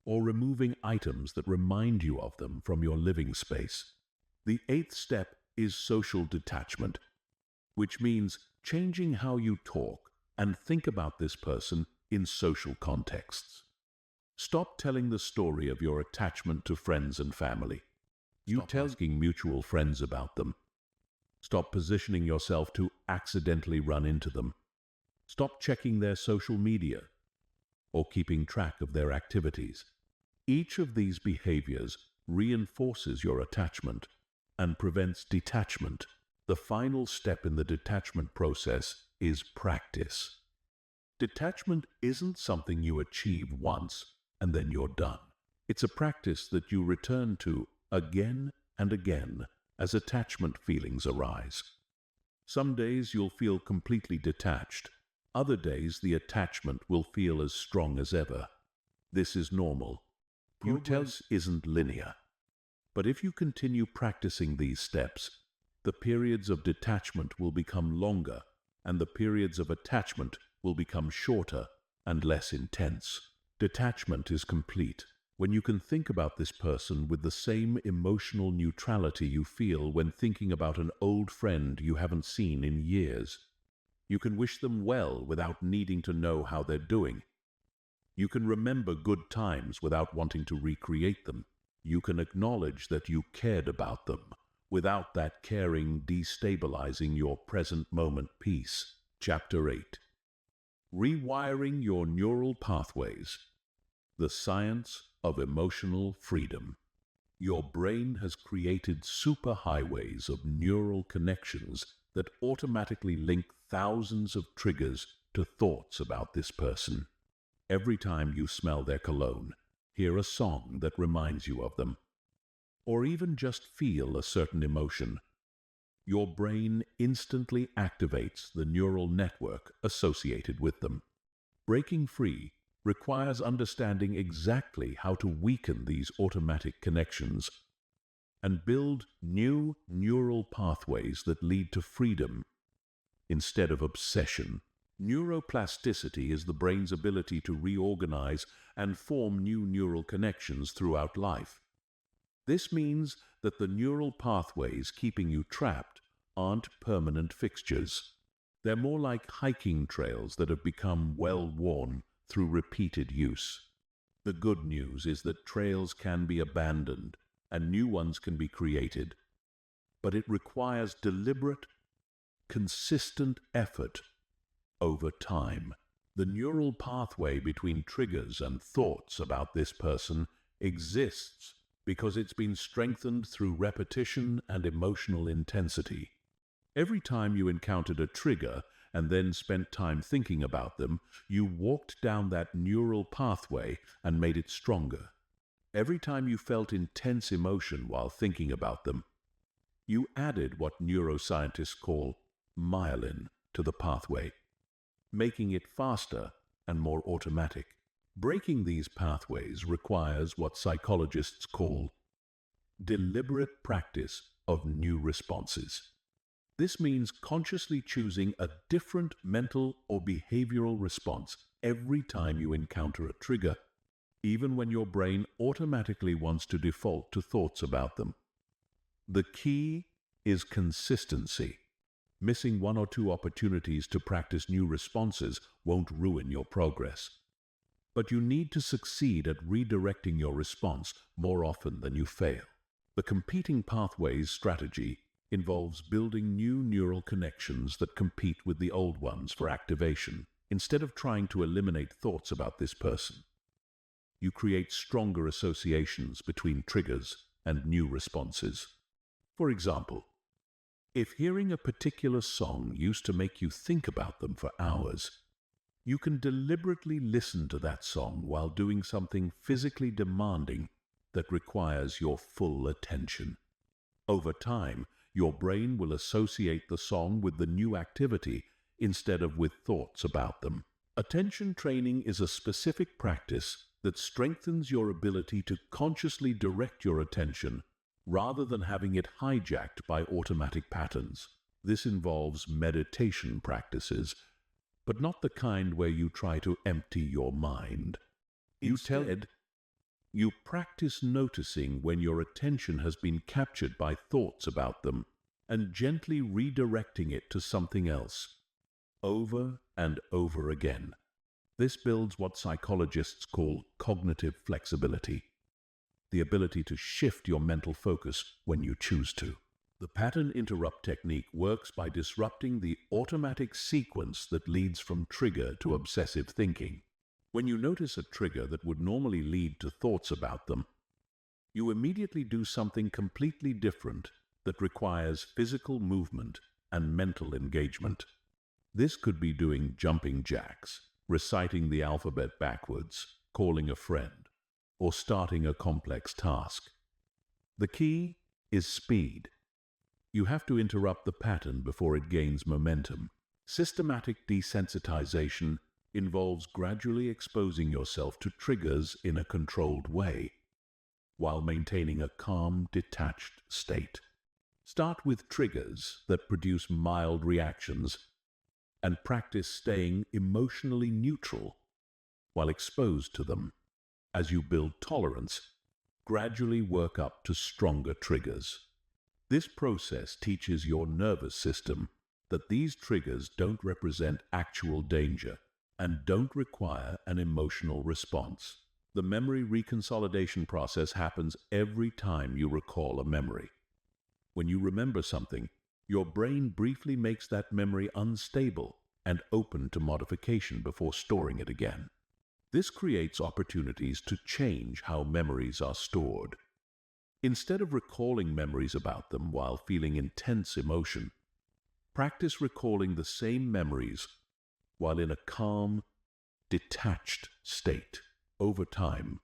or removing items that remind you of them from your living space. The eighth step is social detachment, which means changing how you talk and think about this person in social contexts. Stop telling the story of your attachment to friends and family. Stop asking mutual friends about them. Stop positioning yourself to accidentally run into them. Stop checking their social media or keeping track of their activities. Each of these behaviors reinforces your attachment and prevents detachment. The final step in the detachment process is practice. Detachment isn't something you achieve once and then you're done. It's a practice that you return to again and again as attachment feelings arise. Some days you'll feel completely detached. Other days the attachment will feel as strong as ever. This is normal. Progress isn't linear. But if you continue practicing these steps, the periods of detachment will become longer and the periods of attachment will become shorter and less intense. Detachment is complete when you can think about this person with the same emotional neutrality you feel when thinking about an old friend you haven't seen in years. You can wish them well without needing to know how they're doing. You can remember good times without wanting to recreate them. You can acknowledge that you cared about them without that caring destabilizing your present moment peace. Chapter 8. Rewiring your neural pathways. The science of emotional freedom. Your brain has created superhighways of neural connections that automatically link thousands of triggers to thoughts about this person. Every time you smell their cologne, hear a song that reminds you of them, or even just feel a certain emotion, your brain instantly activates the neural network associated with them. Breaking free requires understanding exactly how to weaken these automatic connections and build new neural pathways that lead to freedom instead of obsession. Neuroplasticity is the brain's ability to reorganize and form new neural connections throughout life. This means that the neural pathways keeping you trapped aren't permanent fixtures. They're more like hiking trails that have become well-worn through repeated use. The good news is that trails can be abandoned and new ones can be created, but it requires deliberate, consistent effort over time. The neural pathway between triggers and thoughts about this person exists because it's been strengthened through repetition and emotional intensity. Every time you encountered a trigger and then spent time thinking about them, you walked down that neural pathway and made it stronger. Every time you felt intense emotion while thinking about them, you added what neuroscientists call myelin to the pathway, making it faster and more automatic. Breaking these pathways requires what psychologists call deliberate practice of new responses. This means consciously choosing a different mental or behavioral response every time you encounter a trigger, even when your brain automatically wants to default to thoughts about them. The key is consistency. Missing one or two opportunities to practice new responses won't ruin your progress. But you need to succeed at redirecting your response more often than you fail. The competing pathways strategy involves building new neural connections that compete with the old ones for activation. Instead of trying to eliminate thoughts about this person, you create stronger associations between triggers and new responses. For example, if hearing a particular song used to make you think about them for hours, you can deliberately listen to that song while doing something physically demanding that requires your full attention. Over time, your brain will associate the song with the new activity instead of with thoughts about them. Attention training is a specific practice that strengthens your ability to consciously direct your attention rather than having it hijacked by automatic patterns. This involves meditation practices, but not the kind where you try to empty your mind. Instead, you practice noticing when your attention has been captured by thoughts about them and gently redirecting it to something else, over and over again. This builds what psychologists call cognitive flexibility, the ability to shift your mental focus when you choose to. The pattern interrupt technique works by disrupting the automatic sequence that leads from trigger to obsessive thinking. When you notice a trigger that would normally lead to thoughts about them, you immediately do something completely different that requires physical movement and mental engagement. This could be doing jumping jacks, reciting the alphabet backwards, calling a friend, or starting a complex task. The key is speed. You have to interrupt the pattern before it gains momentum. Systematic desensitization involves gradually exposing yourself to triggers in a controlled way, while maintaining a calm, detached state. Start with triggers that produce mild reactions and practice staying emotionally neutral while exposed to them. As you build tolerance, gradually work up to stronger triggers. This process teaches your nervous system that these triggers don't represent actual danger and don't require an emotional response. The memory reconsolidation process happens every time you recall a memory. When you remember something, your brain briefly makes that memory unstable and open to modification before storing it again. This creates opportunities to change how memories are stored. Instead of recalling memories about them while feeling intense emotion, practice recalling the same memories while in a calm, detached state. Over time,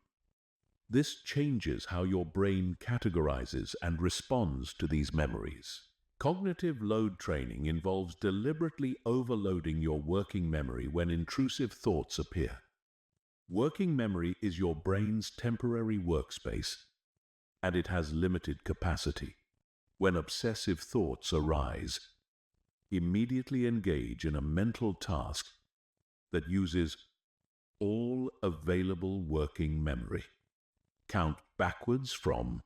this changes how your brain categorizes and responds to these memories. Cognitive load training involves deliberately overloading your working memory when intrusive thoughts appear. Working memory is your brain's temporary workspace, and it has limited capacity. When obsessive thoughts arise, immediately engage in a mental task that uses all available working memory. Count backwards from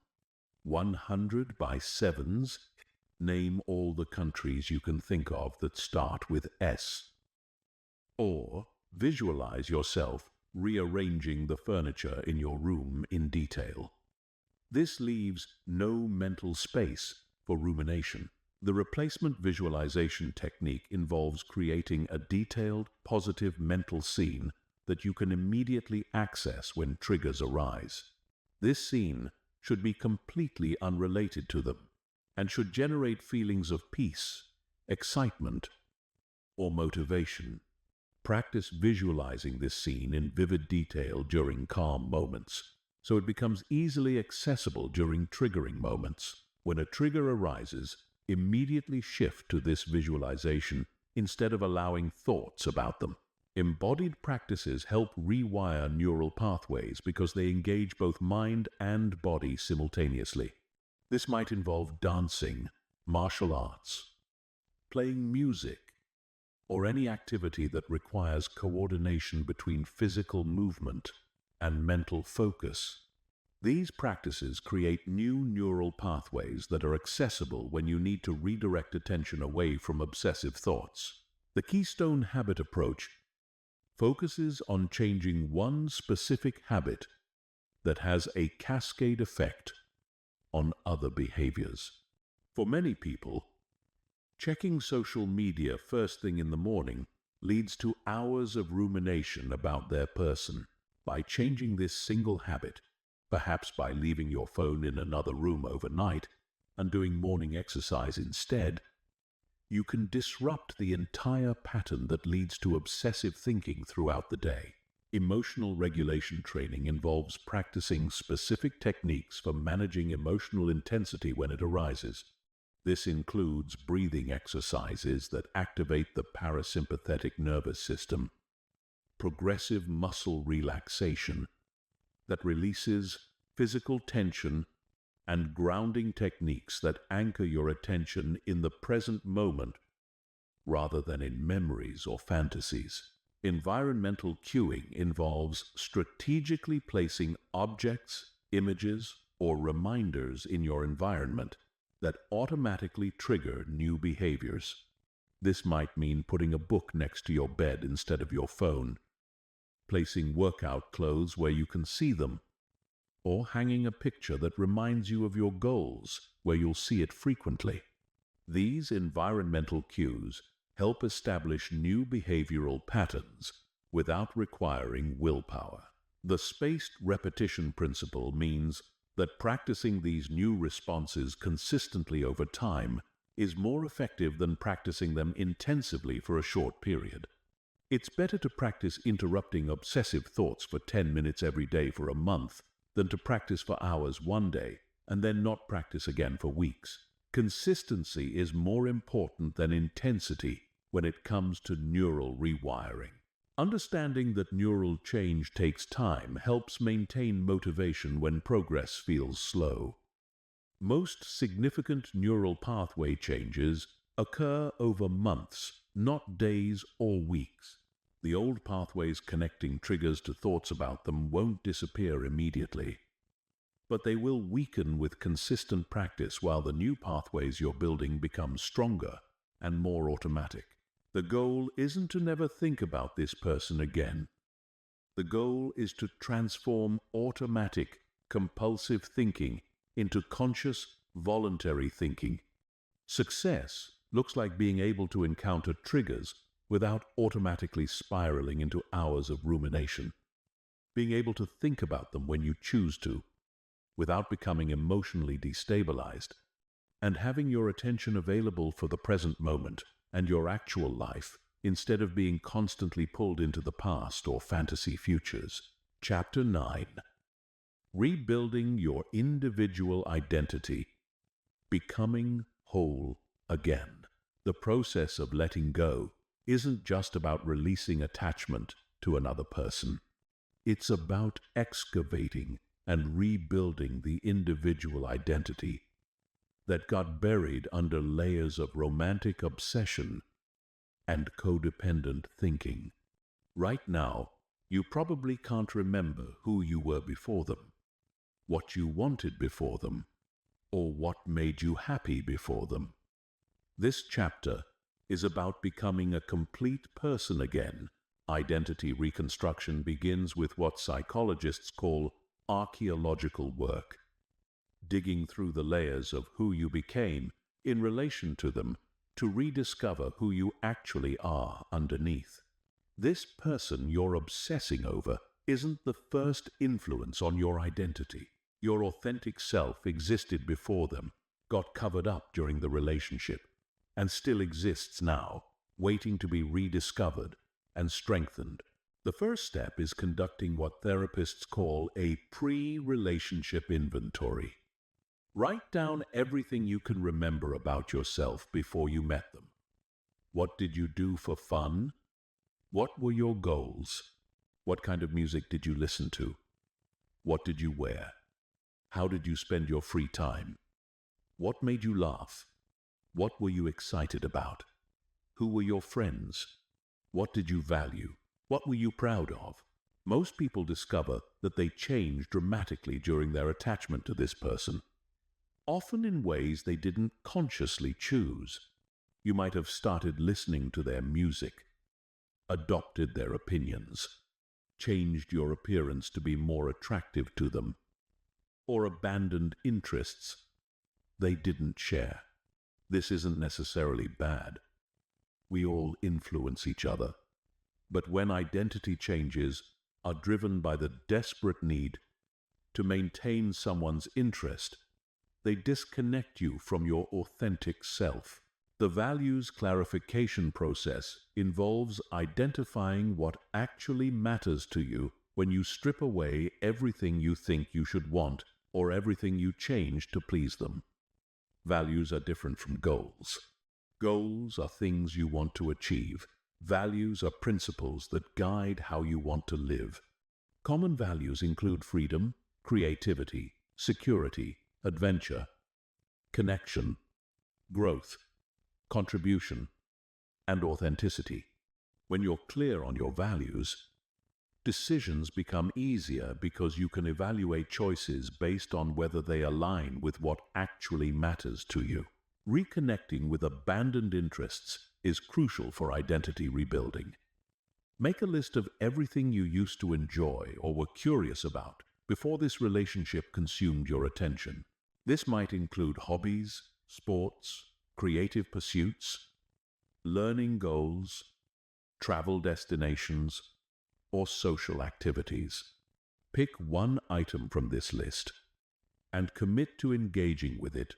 100 by sevens. Name all the countries you can think of that start with S. Or visualize yourself rearranging the furniture in your room in detail. This leaves no mental space for rumination. The replacement visualization technique involves creating a detailed, positive mental scene that you can immediately access when triggers arise. This scene should be completely unrelated to them and should generate feelings of peace, excitement, or motivation. Practice visualizing this scene in vivid detail during calm moments, so it becomes easily accessible during triggering moments. When a trigger arises, immediately shift to this visualization instead of allowing thoughts about them. Embodied practices help rewire neural pathways because they engage both mind and body simultaneously. This might involve dancing, martial arts, playing music, or any activity that requires coordination between physical movement and mental focus. These practices create new neural pathways that are accessible when you need to redirect attention away from obsessive thoughts. The Keystone Habit approach focuses on changing one specific habit that has a cascade effect on other behaviors. For many people, checking social media first thing in the morning leads to hours of rumination about their person. By changing this single habit, perhaps by leaving your phone in another room overnight and doing morning exercise instead, you can disrupt the entire pattern that leads to obsessive thinking throughout the day. Emotional regulation training involves practicing specific techniques for managing emotional intensity when it arises. This includes breathing exercises that activate the parasympathetic nervous system, progressive muscle relaxation that releases physical tension, and grounding techniques that anchor your attention in the present moment rather than in memories or fantasies. Environmental cueing involves strategically placing objects, images, or reminders in your environment that automatically trigger new behaviors. This might mean putting a book next to your bed instead of your phone, placing workout clothes where you can see them, or hanging a picture that reminds you of your goals where you'll see it frequently. These environmental cues help establish new behavioral patterns without requiring willpower. The spaced repetition principle means that practicing these new responses consistently over time is more effective than practicing them intensively for a short period. It's better to practice interrupting obsessive thoughts for 10 minutes every day for a month than to practice for hours one day and then not practice again for weeks. Consistency is more important than intensity when it comes to neural rewiring. Understanding that neural change takes time helps maintain motivation when progress feels slow. Most significant neural pathway changes occur over months, not days or weeks. The old pathways connecting triggers to thoughts about them won't disappear immediately, but they will weaken with consistent practice while the new pathways you're building become stronger and more automatic. The goal isn't to never think about this person again. The goal is to transform automatic, compulsive thinking into conscious, voluntary thinking. Success looks like being able to encounter triggers without automatically spiraling into hours of rumination. Being able to think about them when you choose to, without becoming emotionally destabilized, and having your attention available for the present moment and your actual life, instead of being constantly pulled into the past or fantasy futures. Chapter 9. Rebuilding your individual identity. Becoming whole again. The process of letting go isn't just about releasing attachment to another person. It's about excavating and rebuilding the individual identity that got buried under layers of romantic obsession and codependent thinking. Right now, you probably can't remember who you were before them, what you wanted before them, or what made you happy before them. This chapter is about becoming a complete person again. Identity reconstruction begins with what psychologists call archaeological work, digging through the layers of who you became in relation to them to rediscover who you actually are underneath. This person you're obsessing over isn't the first influence on your identity. Your authentic self existed before them, got covered up during the relationship, and still exists now, waiting to be rediscovered and strengthened. The first step is conducting what therapists call a pre-relationship inventory. Write down everything you can remember about yourself before you met them. What did you do for fun? What were your goals? What kind of music did you listen to? What did you wear? How did you spend your free time? What made you laugh? What were you excited about? Who were your friends? What did you value? What were you proud of? Most people discover that they change dramatically during their attachment to this person, often in ways they didn't consciously choose. You might have started listening to their music, adopted their opinions, changed your appearance to be more attractive to them, or abandoned interests they didn't share. This isn't necessarily bad. We all influence each other. But when identity changes are driven by the desperate need to maintain someone's interest, they disconnect you from your authentic self. The values clarification process involves identifying what actually matters to you when you strip away everything you think you should want or everything you change to please them. Values are different from goals. Goals are things you want to achieve. Values are principles that guide how you want to live. Common values include freedom, creativity, security, adventure, connection, growth, contribution, and authenticity. When you're clear on your values, decisions become easier because you can evaluate choices based on whether they align with what actually matters to you. Reconnecting with abandoned interests is crucial for identity rebuilding. Make a list of everything you used to enjoy or were curious about before this relationship consumed your attention. This might include hobbies, sports, creative pursuits, learning goals, travel destinations, or social activities. Pick one item from this list and commit to engaging with it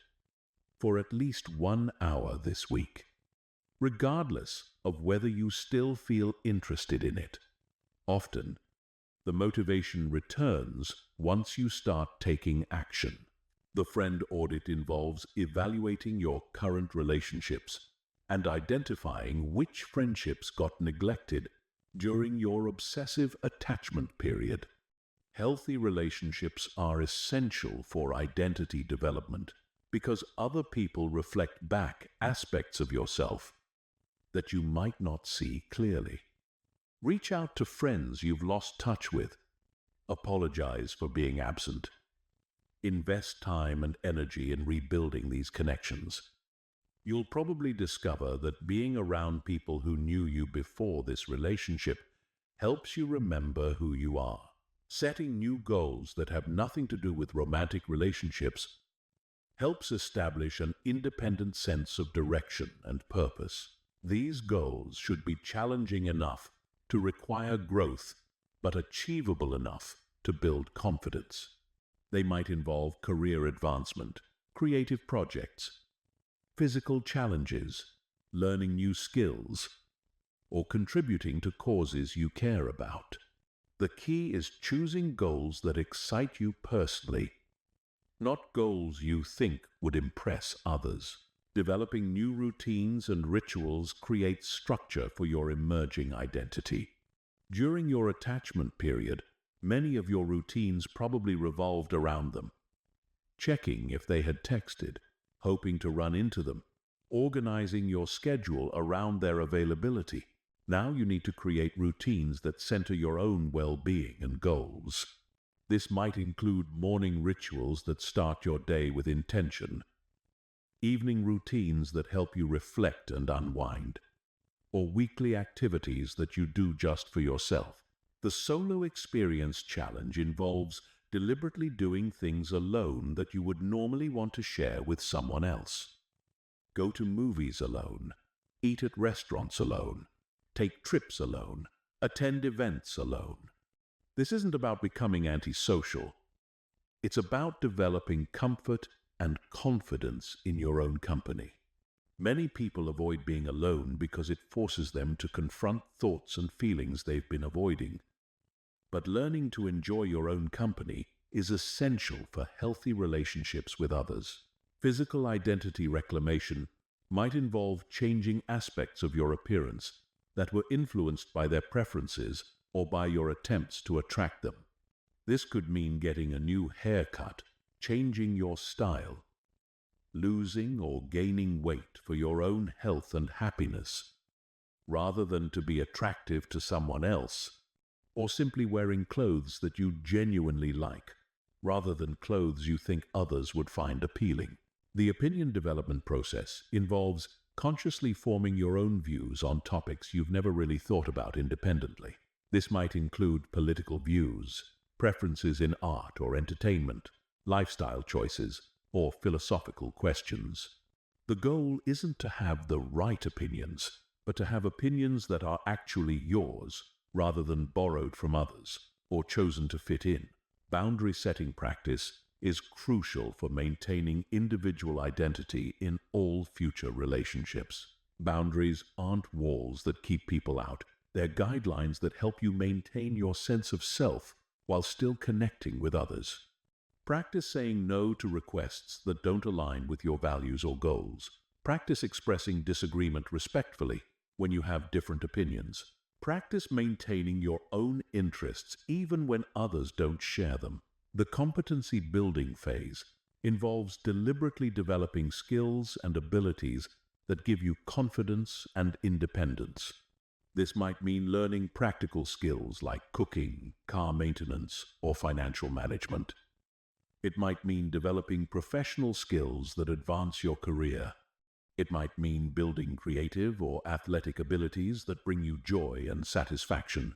for at least 1 hour this week, regardless of whether you still feel interested in it. Often, the motivation returns once you start taking action. The friend audit involves evaluating your current relationships and identifying which friendships got neglected during your obsessive attachment period. Healthy relationships are essential for identity development because other people reflect back aspects of yourself that you might not see clearly. Reach out to friends you've lost touch with. Apologize for being absent. Invest time and energy in rebuilding these connections. You'll probably discover that being around people who knew you before this relationship helps you remember who you are. Setting new goals that have nothing to do with romantic relationships helps establish an independent sense of direction and purpose. These goals should be challenging enough to require growth, but achievable enough to build confidence. They might involve career advancement, creative projects, physical challenges, learning new skills, or contributing to causes you care about. The key is choosing goals that excite you personally, not goals you think would impress others. Developing new routines and rituals creates structure for your emerging identity. During your attachment period, many of your routines probably revolved around them. Checking if they had texted, hoping to run into them, organizing your schedule around their availability. Now you need to create routines that center your own well-being and goals. This might include morning rituals that start your day with intention, evening routines that help you reflect and unwind, or weekly activities that you do just for yourself. The solo experience challenge involves deliberately doing things alone that you would normally want to share with someone else. Go to movies alone, eat at restaurants alone, take trips alone, attend events alone. This isn't about becoming antisocial. It's about developing comfort and confidence in your own company. Many people avoid being alone because it forces them to confront thoughts and feelings they've been avoiding. But learning to enjoy your own company is essential for healthy relationships with others. Physical identity reclamation might involve changing aspects of your appearance that were influenced by their preferences or by your attempts to attract them. This could mean getting a new haircut, changing your style, losing or gaining weight for your own health and happiness, rather than to be attractive to someone else, or simply wearing clothes that you genuinely like, rather than clothes you think others would find appealing. The opinion development process involves consciously forming your own views on topics you've never really thought about independently. This might include political views, preferences in art or entertainment, lifestyle choices, or philosophical questions. The goal isn't to have the right opinions, but to have opinions that are actually yours, rather than borrowed from others or chosen to fit in. Boundary setting practice is crucial for maintaining individual identity in all future relationships. Boundaries aren't walls that keep people out. They're guidelines that help you maintain your sense of self while still connecting with others. Practice saying no to requests that don't align with your values or goals. Practice expressing disagreement respectfully when you have different opinions. Practice maintaining your own interests even when others don't share them. The competency building phase involves deliberately developing skills and abilities that give you confidence and independence. This might mean learning practical skills like cooking, car maintenance, or financial management. It might mean developing professional skills that advance your career. It might mean building creative or athletic abilities that bring you joy and satisfaction.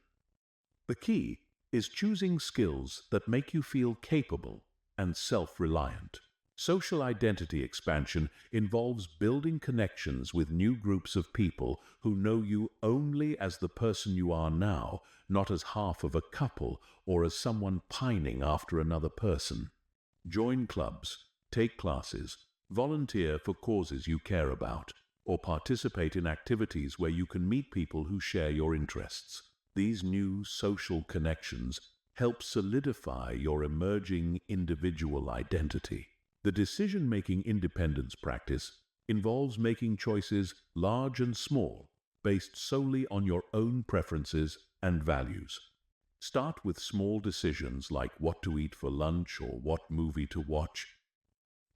The key is choosing skills that make you feel capable and self-reliant. Social identity expansion involves building connections with new groups of people who know you only as the person you are now, not as half of a couple or as someone pining after another person. Join clubs, take classes, volunteer for causes you care about, or participate in activities where you can meet people who share your interests. These new social connections help solidify your emerging individual identity. The decision-making independence practice involves making choices large and small, based solely on your own preferences and values. Start with small decisions like what to eat for lunch or what movie to watch,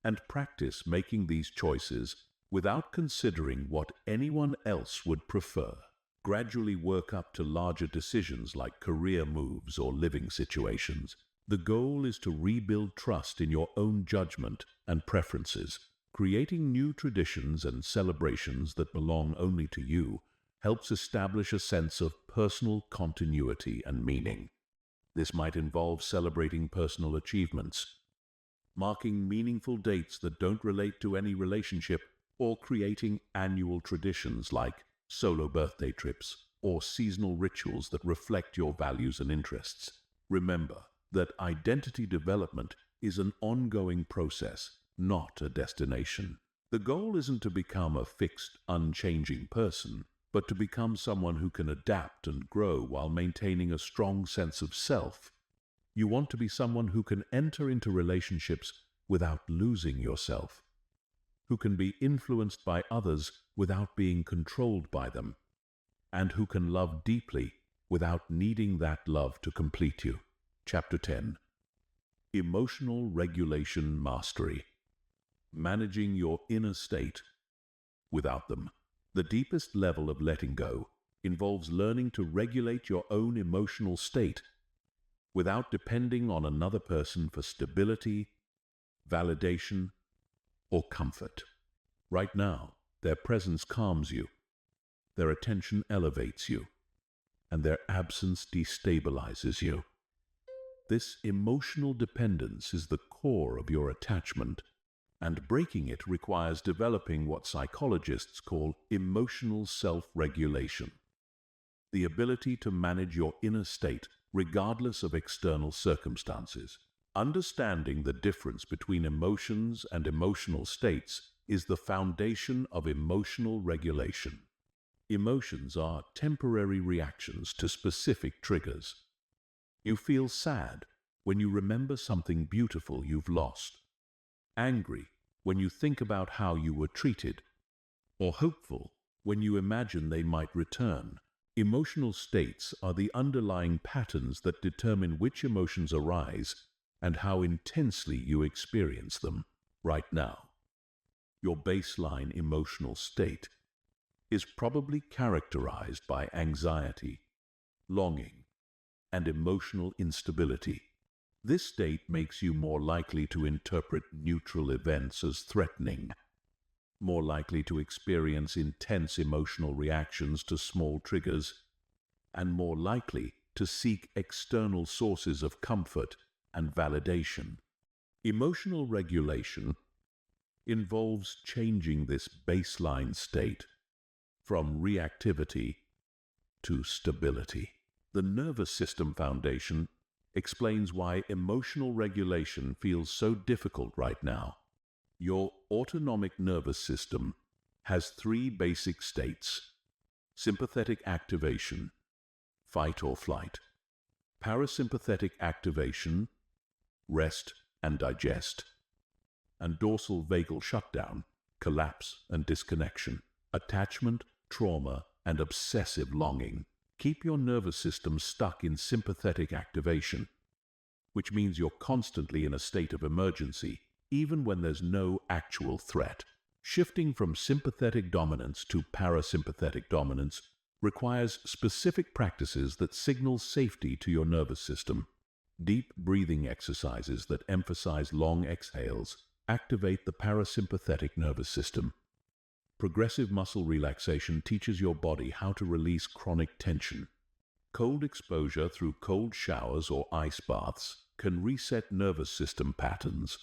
and practice making these choices without considering what anyone else would prefer. Gradually work up to larger decisions like career moves or living situations. The goal is to rebuild trust in your own judgment and preferences. Creating new traditions and celebrations that belong only to you helps establish a sense of personal continuity and meaning. This might involve celebrating personal achievements, marking meaningful dates that don't relate to any relationship, or creating annual traditions like solo birthday trips or seasonal rituals that reflect your values and interests. Remember that identity development is an ongoing process, not a destination. The goal isn't to become a fixed, unchanging person, but to become someone who can adapt and grow while maintaining a strong sense of self. You want to be someone who can enter into relationships without losing yourself, who can be influenced by others without being controlled by them, and who can love deeply without needing that love to complete you. Chapter 10. Emotional Regulation Mastery. Managing your inner state without them. The deepest level of letting go involves learning to regulate your own emotional state without depending on another person for stability, validation, or comfort. Right now, their presence calms you, their attention elevates you, and their absence destabilizes you. This emotional dependence is the core of your attachment, and breaking it requires developing what psychologists call emotional self-regulation, the ability to manage your inner state regardless of external circumstances. Understanding the difference between emotions and emotional states is the foundation of emotional regulation. Emotions are temporary reactions to specific triggers. You feel sad when you remember something beautiful you've lost, angry when you think about how you were treated, or hopeful when you imagine they might return. Emotional states are the underlying patterns that determine which emotions arise and how intensely you experience them. Right now, your baseline emotional state is probably characterized by anxiety, longing, and emotional instability. This state makes you more likely to interpret neutral events as threatening, more likely to experience intense emotional reactions to small triggers, and more likely to seek external sources of comfort and validation. Emotional regulation involves changing this baseline state from reactivity to stability. The nervous system foundation explains why emotional regulation feels so difficult right now. Your autonomic nervous system has three basic states: sympathetic activation, fight or flight; parasympathetic activation, rest and digest; and dorsal vagal shutdown, collapse and disconnection. Attachment, trauma, and obsessive longing keep your nervous system stuck in sympathetic activation, which means you're constantly in a state of emergency, even when there's no actual threat. Shifting from sympathetic dominance to parasympathetic dominance requires specific practices that signal safety to your nervous system. Deep breathing exercises that emphasize long exhales activate the parasympathetic nervous system. Progressive muscle relaxation teaches your body how to release chronic tension. Cold exposure through cold showers or ice baths can reset nervous system patterns.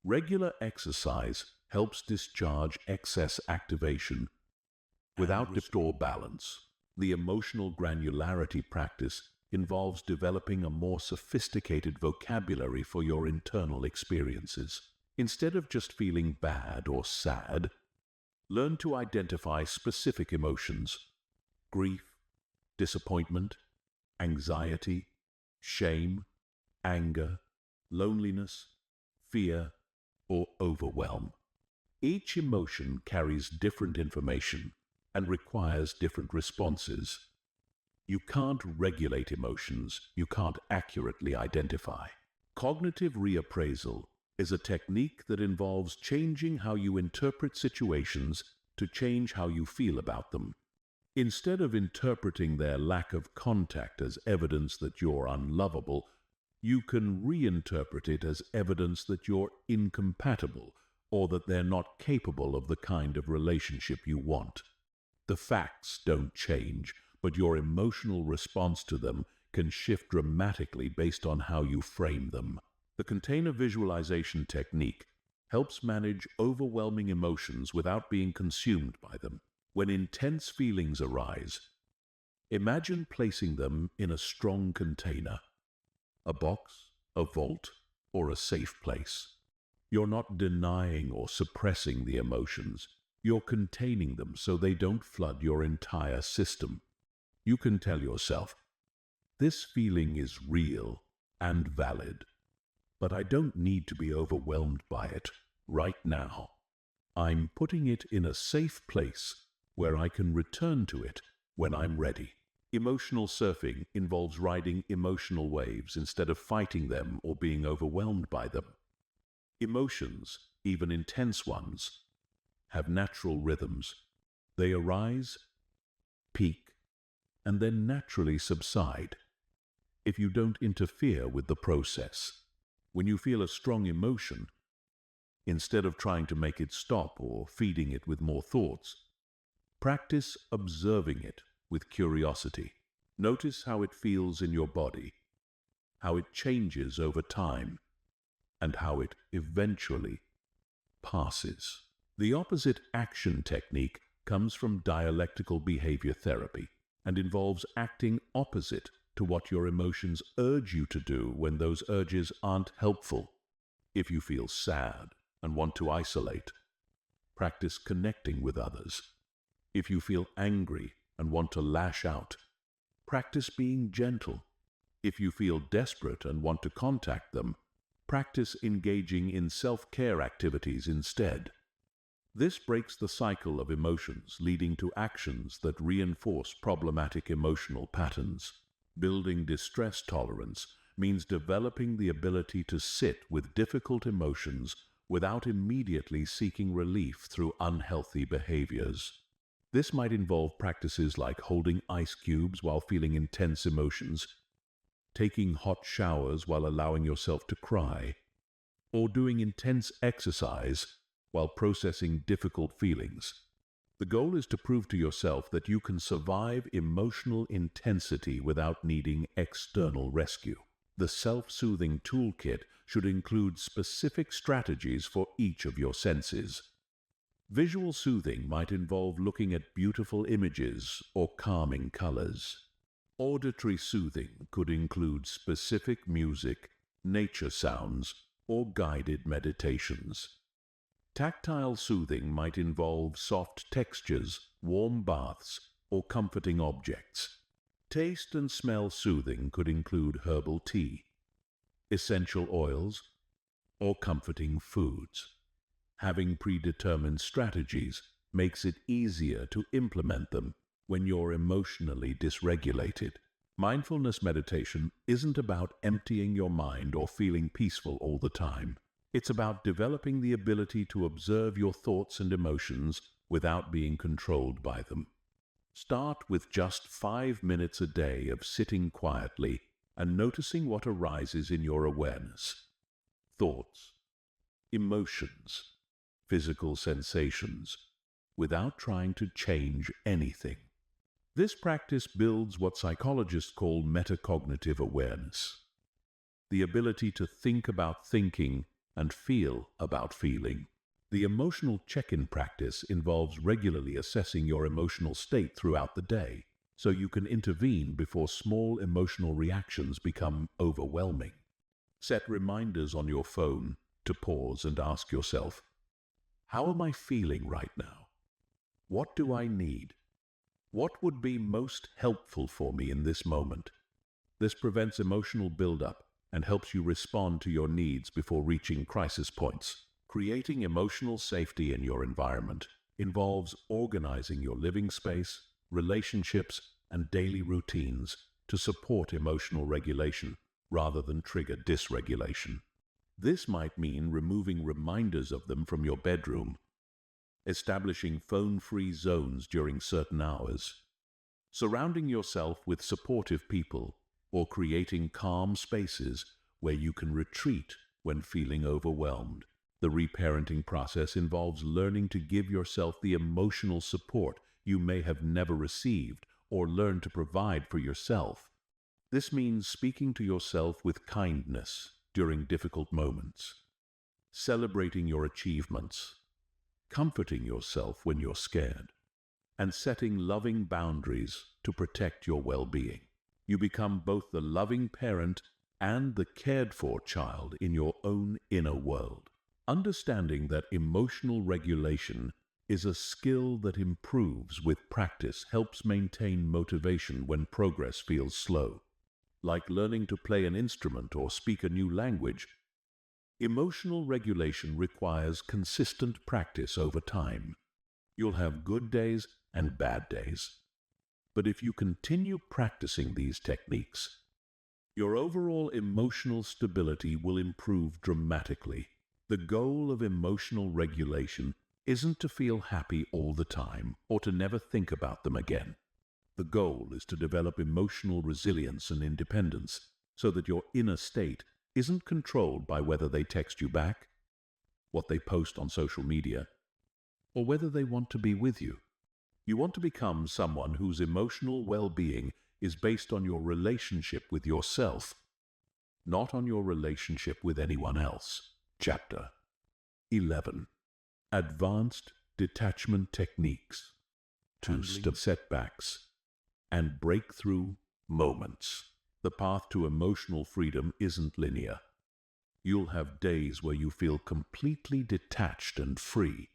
Regular exercise helps discharge excess activation without restore balance. The emotional granularity practice involves developing a more sophisticated vocabulary for your internal experiences. Instead of just feeling bad or sad, learn to identify specific emotions: grief, disappointment, anxiety, shame, anger, loneliness, fear, or overwhelm. Each emotion carries different information and requires different responses. You can't regulate emotions you can't accurately identify. Cognitive reappraisal is a technique that involves changing how you interpret situations to change how you feel about them. Instead of interpreting their lack of contact as evidence that you're unlovable, you can reinterpret it as evidence that you're incompatible or that they're not capable of the kind of relationship you want. The facts don't change, but your emotional response to them can shift dramatically based on how you frame them. The container visualization technique helps manage overwhelming emotions without being consumed by them. When intense feelings arise, imagine placing them in a strong container, a box, a vault, or a safe place. You're not denying or suppressing the emotions. You're containing them so they don't flood your entire system. You can tell yourself, this feeling is real and valid, but I don't need to be overwhelmed by it right now. I'm putting it in a safe place where I can return to it when I'm ready. Emotional surfing involves riding emotional waves instead of fighting them or being overwhelmed by them. Emotions, even intense ones, have natural rhythms. They arise, peak, and then naturally subside. if you don't interfere with the process. When you feel a strong emotion, instead of trying to make it stop or feeding it with more thoughts, practice observing it with curiosity. Notice how it feels in your body, how it changes over time, and how it eventually passes. The opposite action technique comes from dialectical behavior therapy and involves acting opposite to what your emotions urge you to do when those urges aren't helpful. If you feel sad and want to isolate, practice connecting with others. If you feel angry and want to lash out, practice being gentle. If you feel desperate and want to contact them, practice engaging in self-care activities instead. This breaks the cycle of emotions, leading to actions that reinforce problematic emotional patterns. Building distress tolerance means developing the ability to sit with difficult emotions without immediately seeking relief through unhealthy behaviors. This might involve practices like holding ice cubes while feeling intense emotions, taking hot showers while allowing yourself to cry, or doing intense exercise while processing difficult feelings. The goal is to prove to yourself that you can survive emotional intensity without needing external rescue. The self-soothing toolkit should include specific strategies for each of your senses. Visual soothing might involve looking at beautiful images or calming colors. Auditory soothing could include specific music, nature sounds, or guided meditations. Tactile soothing might involve soft textures, warm baths, or comforting objects. Taste and smell soothing could include herbal tea, essential oils, or comforting foods. Having predetermined strategies makes it easier to implement them when you're emotionally dysregulated. Mindfulness meditation isn't about emptying your mind or feeling peaceful all the time. It's about developing the ability to observe your thoughts and emotions without being controlled by them. Start with just 5 minutes a day of sitting quietly and noticing what arises in your awareness. Thoughts, emotions, physical sensations, without trying to change anything. This practice builds what psychologists call metacognitive awareness, the ability to think about thinking and feel about feeling. The emotional check-in practice involves regularly assessing your emotional state throughout the day, so you can intervene before small emotional reactions become overwhelming. Set reminders on your phone to pause and ask yourself, how am I feeling right now? What do I need? What would be most helpful for me in this moment? This prevents emotional buildup and helps you respond to your needs before reaching crisis points. Creating emotional safety in your environment involves organizing your living space, relationships, and daily routines to support emotional regulation rather than trigger dysregulation. This might mean removing reminders of them from your bedroom, establishing phone-free zones during certain hours, surrounding yourself with supportive people, or creating calm spaces where you can retreat when feeling overwhelmed. The reparenting process involves learning to give yourself the emotional support you may have never received or learned to provide for yourself. This means speaking to yourself with kindness during difficult moments, celebrating your achievements, comforting yourself when you're scared, and setting loving boundaries to protect your well-being. You become both the loving parent and the cared-for child in your own inner world. Understanding that emotional regulation is a skill that improves with practice helps maintain motivation when progress feels slow. Like learning to play an instrument or speak a new language, emotional regulation requires consistent practice over time. You'll have good days and bad days. But if you continue practicing these techniques, your overall emotional stability will improve dramatically. The goal of emotional regulation isn't to feel happy all the time or to never think about them again. The goal is to develop emotional resilience and independence so that your inner state isn't controlled by whether they text you back, what they post on social media, or whether they want to be with you. You want to become someone whose emotional well-being is based on your relationship with yourself, not on your relationship with anyone else. Chapter 11. Advanced Detachment Techniques to Handling Setbacks and Breakthrough Moments. The path to emotional freedom isn't linear. You'll have days where you feel completely detached and free,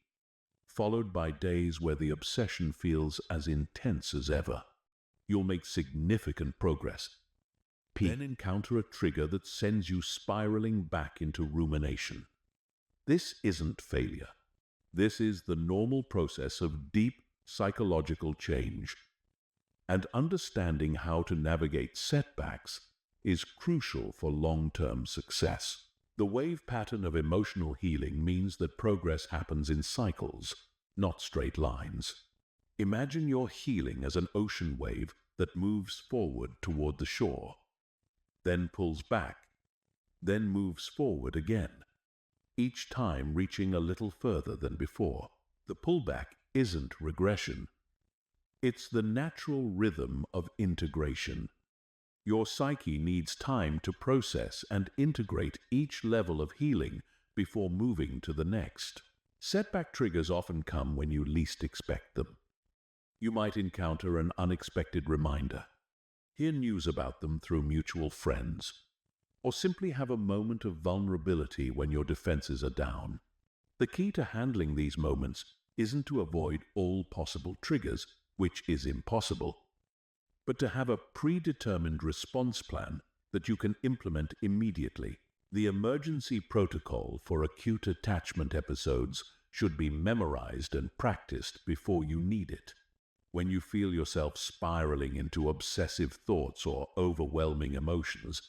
followed by days where the obsession feels as intense as ever. You'll make significant progress, then encounter a trigger that sends you spiraling back into rumination. This isn't failure. This is the normal process of deep psychological change. And understanding how to navigate setbacks is crucial for long-term success. The wave pattern of emotional healing means that progress happens in cycles, not straight lines. Imagine your healing as an ocean wave that moves forward toward the shore, then pulls back, then moves forward again, each time reaching a little further than before. The pullback isn't regression. It's the natural rhythm of integration. Your psyche needs time to process and integrate each level of healing before moving to the next. Setback triggers often come when you least expect them. You might encounter an unexpected reminder, hear news about them through mutual friends, or simply have a moment of vulnerability when your defenses are down. The key to handling these moments isn't to avoid all possible triggers, which is impossible, but to have a predetermined response plan that you can implement immediately. The emergency protocol for acute attachment episodes should be memorized and practiced before you need it. When you feel yourself spiraling into obsessive thoughts or overwhelming emotions,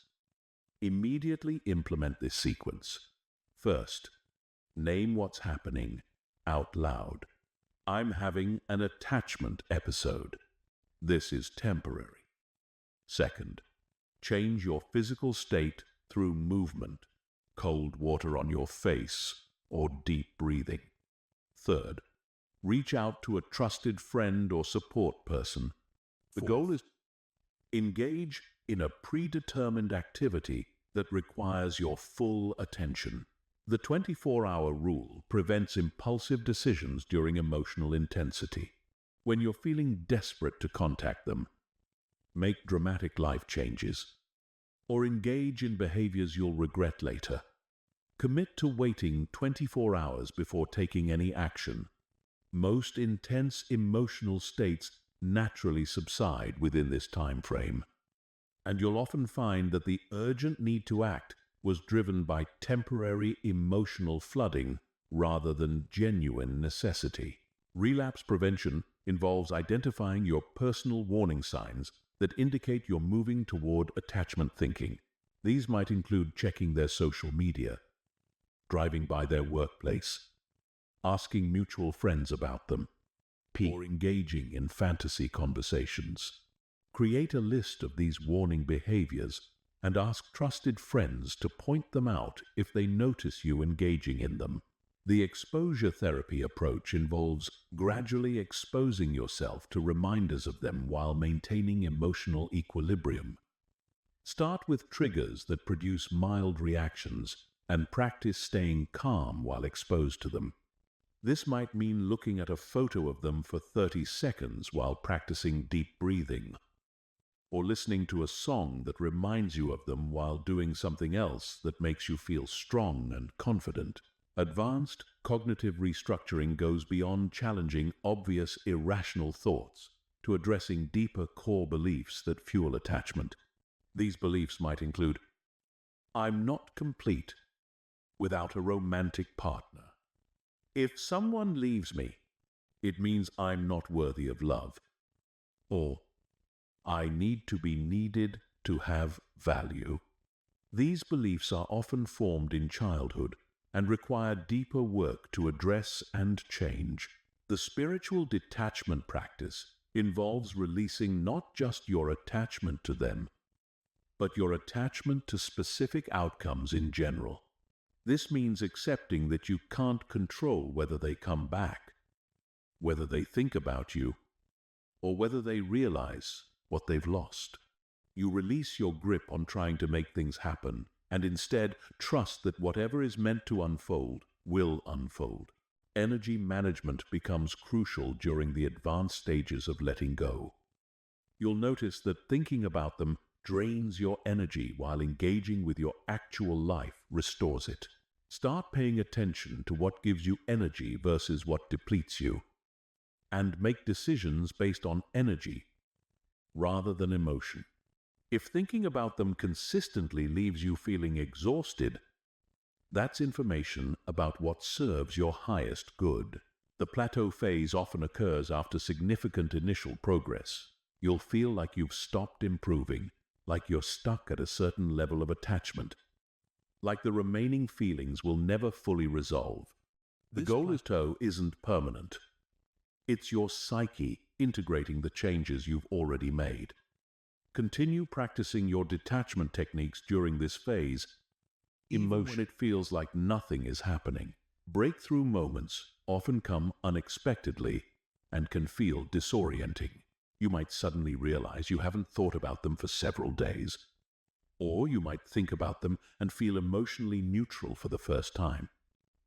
immediately implement this sequence. First, name what's happening out loud. I'm having an attachment episode. This is temporary. Second, change your physical state through movement, cold water on your face, or deep breathing. Third, reach out to a trusted friend or support person. The goal is engage in a predetermined activity that requires your full attention. The 24-hour rule prevents impulsive decisions during emotional intensity. When you're feeling desperate to contact them, make dramatic life changes, or engage in behaviors you'll regret later. Commit to waiting 24 hours before taking any action. Most intense emotional states naturally subside within this time frame, and you'll often find that the urgent need to act was driven by temporary emotional flooding rather than genuine necessity. Relapse prevention involves identifying your personal warning signs that indicate you're moving toward attachment thinking. These might include checking their social media, driving by their workplace, asking mutual friends about them, or engaging in fantasy conversations. Create a list of these warning behaviors and ask trusted friends to point them out if they notice you engaging in them. The exposure therapy approach involves gradually exposing yourself to reminders of them while maintaining emotional equilibrium. Start with triggers that produce mild reactions and practice staying calm while exposed to them. This might mean looking at a photo of them for 30 seconds while practicing deep breathing, or listening to a song that reminds you of them while doing something else that makes you feel strong and confident. Advanced cognitive restructuring goes beyond challenging obvious irrational thoughts to addressing deeper core beliefs that fuel attachment. These beliefs might include, I'm not complete without a romantic partner. If someone leaves me, it means I'm not worthy of love. Or, I need to be needed to have value. These beliefs are often formed in childhood and require deeper work to address and change. The spiritual detachment practice involves releasing not just your attachment to them, but your attachment to specific outcomes in general. This means accepting that you can't control whether they come back, whether they think about you, or whether they realize what they've lost. You release your grip on trying to make things happen and instead trust that whatever is meant to unfold will unfold. Energy management becomes crucial during the advanced stages of letting go. You'll notice that thinking about them drains your energy while engaging with your actual life restores it. Start paying attention to what gives you energy versus what depletes you, and make decisions based on energy rather than emotion. If thinking about them consistently leaves you feeling exhausted, that's information about what serves your highest good. The plateau phase often occurs after significant initial progress. You'll feel like you've stopped improving, like you're stuck at a certain level of attachment, like the remaining feelings will never fully resolve. The goal isn't permanent. It's your psyche integrating the changes you've already made. Continue practicing your detachment techniques during this phase, even when it feels like nothing is happening. Breakthrough moments often come unexpectedly and can feel disorienting. You might suddenly realize you haven't thought about them for several days, or you might think about them and feel emotionally neutral for the first time.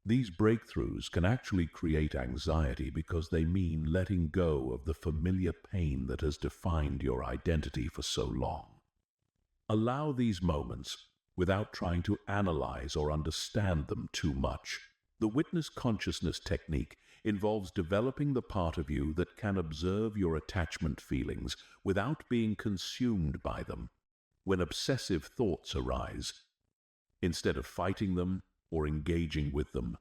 These breakthroughs can actually create anxiety because they mean letting go of the familiar pain that has defined your identity for so long. Allow these moments without trying to analyze or understand them too much. The witness consciousness technique involves developing the part of you that can observe your attachment feelings without being consumed by them. When obsessive thoughts arise, instead of fighting them or engaging with them,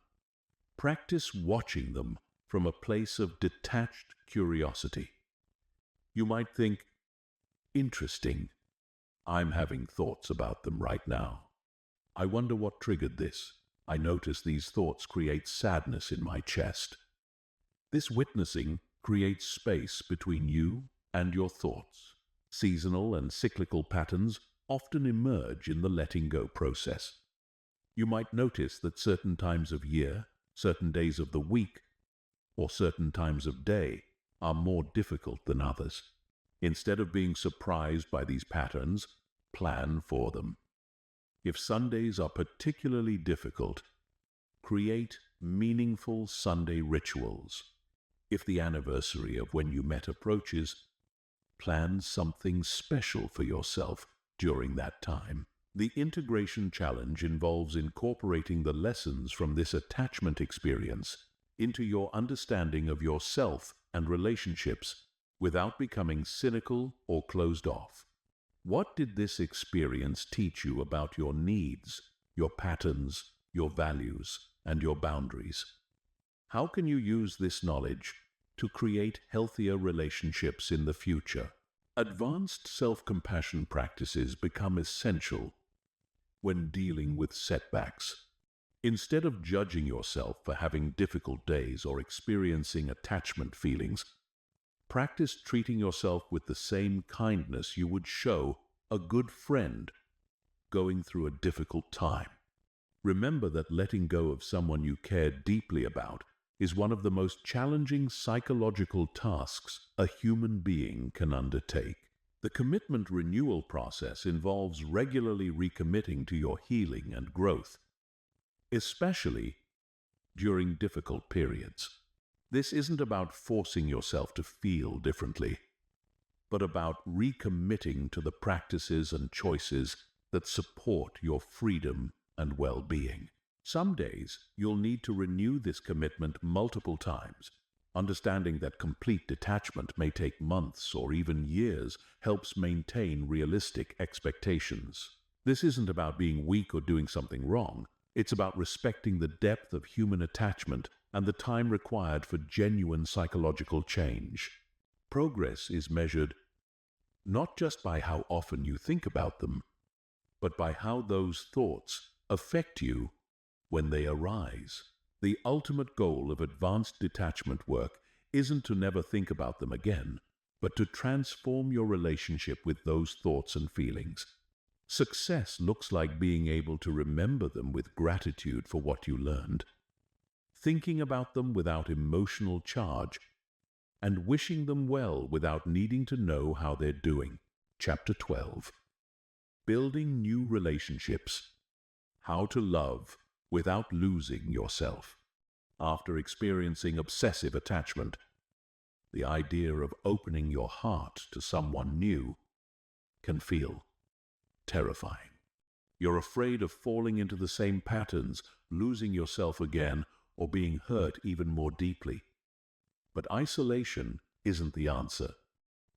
practice watching them from a place of detached curiosity. You might think, interesting, I'm having thoughts about them right now. I wonder what triggered this. I notice these thoughts create sadness in my chest. This witnessing creates space between you and your thoughts. Seasonal and cyclical patterns often emerge in the letting go process. You might notice that certain times of year, certain days of the week, or certain times of day are more difficult than others. Instead of being surprised by these patterns, plan for them. If Sundays are particularly difficult, create meaningful Sunday rituals. If the anniversary of when you met approaches, plan something special for yourself during that time. The integration challenge involves incorporating the lessons from this attachment experience into your understanding of yourself and relationships without becoming cynical or closed off. What did this experience teach you about your needs, your patterns, your values, and your boundaries? How can you use this knowledge to create healthier relationships in the future? Advanced self-compassion practices become essential when dealing with setbacks. Instead of judging yourself for having difficult days or experiencing attachment feelings, practice treating yourself with the same kindness you would show a good friend going through a difficult time. Remember that letting go of someone you care deeply about is one of the most challenging psychological tasks a human being can undertake. The commitment renewal process involves regularly recommitting to your healing and growth, especially during difficult periods. This isn't about forcing yourself to feel differently, but about recommitting to the practices and choices that support your freedom and well-being. Some days you'll need to renew this commitment multiple times. Understanding that complete detachment may take months or even years helps maintain realistic expectations. This isn't about being weak or doing something wrong. It's about respecting the depth of human attachment and the time required for genuine psychological change. Progress is measured not just by how often you think about them, but by how those thoughts affect you when they arise. The ultimate goal of advanced detachment work isn't to never think about them again, but to transform your relationship with those thoughts and feelings. Success looks like being able to remember them with gratitude for what you learned, thinking about them without emotional charge, and wishing them well without needing to know how they're doing. Chapter 12. Building New Relationships. How to Love Without Losing Yourself. After experiencing obsessive attachment, the idea of opening your heart to someone new can feel terrifying. You're afraid of falling into the same patterns, losing yourself again, or being hurt even more deeply. But isolation isn't the answer.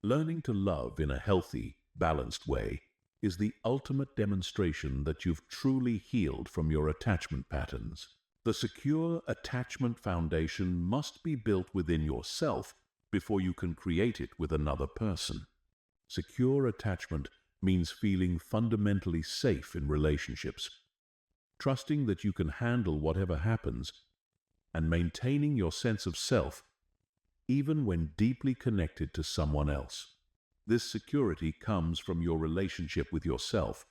Learning to love in a healthy, balanced way is the ultimate demonstration that you've truly healed from your attachment patterns. The secure attachment foundation must be built within yourself before you can create it with another person. Secure attachment means feeling fundamentally safe in relationships, trusting that you can handle whatever happens, and maintaining your sense of self even when deeply connected to someone else. This security comes from your relationship with yourself,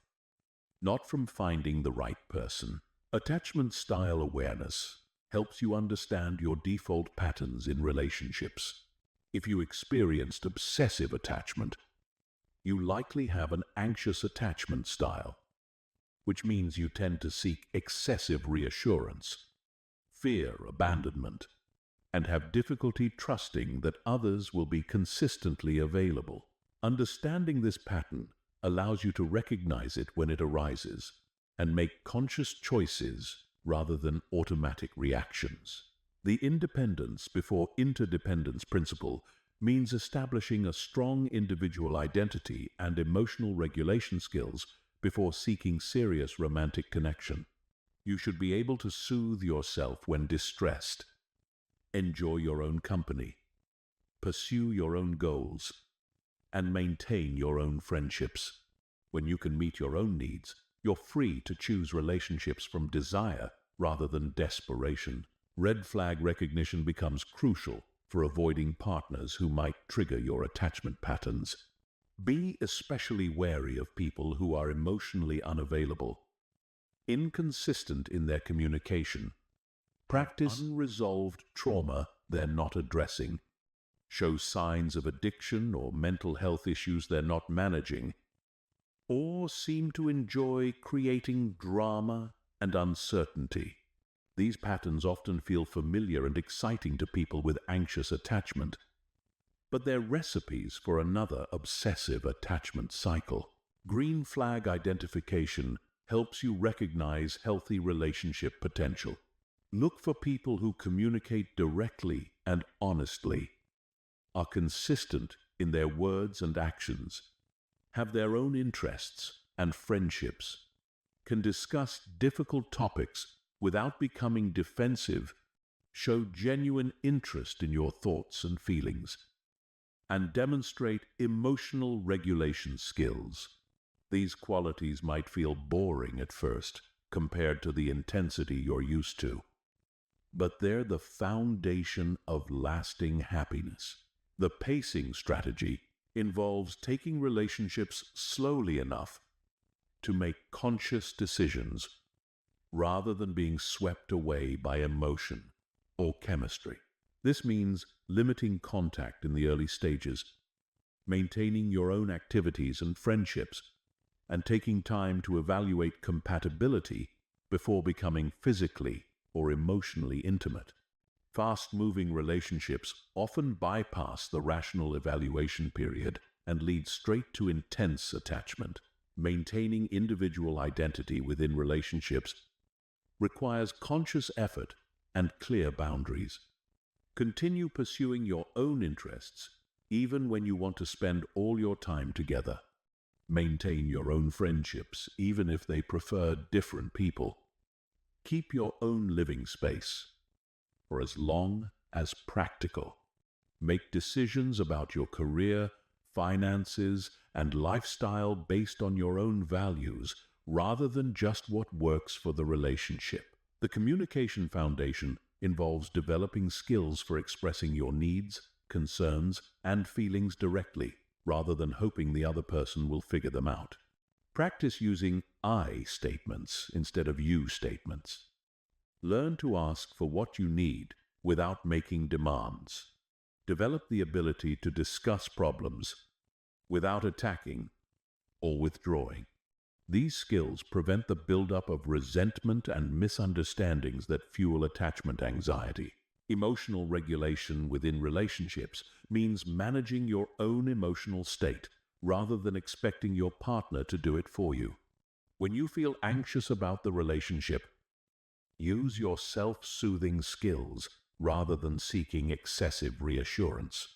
not from finding the right person. Attachment style awareness helps you understand your default patterns in relationships. If you experienced obsessive attachment, you likely have an anxious attachment style, which means you tend to seek excessive reassurance, fear abandonment, and have difficulty trusting that others will be consistently available. Understanding this pattern allows you to recognize it when it arises and make conscious choices rather than automatic reactions. The independence before interdependence principle means establishing a strong individual identity and emotional regulation skills before seeking serious romantic connection. You should be able to soothe yourself when distressed, enjoy your own company, pursue your own goals, and maintain your own friendships. When you can meet your own needs, you're free to choose relationships from desire rather than desperation. Red flag recognition becomes crucial for avoiding partners who might trigger your attachment patterns. Be especially wary of people who are emotionally unavailable, inconsistent in their communication, practice unresolved trauma they're not addressing, show signs of addiction or mental health issues they're not managing, or seem to enjoy creating drama and uncertainty. These patterns often feel familiar and exciting to people with anxious attachment, but they're recipes for another obsessive attachment cycle. Green flag identification helps you recognize healthy relationship potential. Look for people who communicate directly and honestly, are consistent in their words and actions, have their own interests and friendships, can discuss difficult topics without becoming defensive, show genuine interest in your thoughts and feelings, and demonstrate emotional regulation skills. These qualities might feel boring at first compared to the intensity you're used to, but they're the foundation of lasting happiness. The pacing strategy involves taking relationships slowly enough to make conscious decisions rather than being swept away by emotion or chemistry. This means limiting contact in the early stages, maintaining your own activities and friendships, and taking time to evaluate compatibility before becoming physically or emotionally intimate. Fast-moving relationships often bypass the rational evaluation period and lead straight to intense attachment. Maintaining individual identity within relationships requires conscious effort and clear boundaries. Continue pursuing your own interests, even when you want to spend all your time together. Maintain your own friendships, even if they prefer different people. Keep your own living space for as long as practical. Make decisions about your career, finances, and lifestyle based on your own values rather than just what works for the relationship. The communication foundation involves developing skills for expressing your needs, concerns, and feelings directly, rather than hoping the other person will figure them out. Practice using I statements instead of you statements. Learn to ask for what you need without making demands. Develop the ability to discuss problems without attacking or withdrawing. These skills prevent the buildup of resentment and misunderstandings that fuel attachment anxiety. Emotional regulation within relationships means managing your own emotional state rather than expecting your partner to do it for you. When you feel anxious about the relationship, use your self-soothing skills rather than seeking excessive reassurance.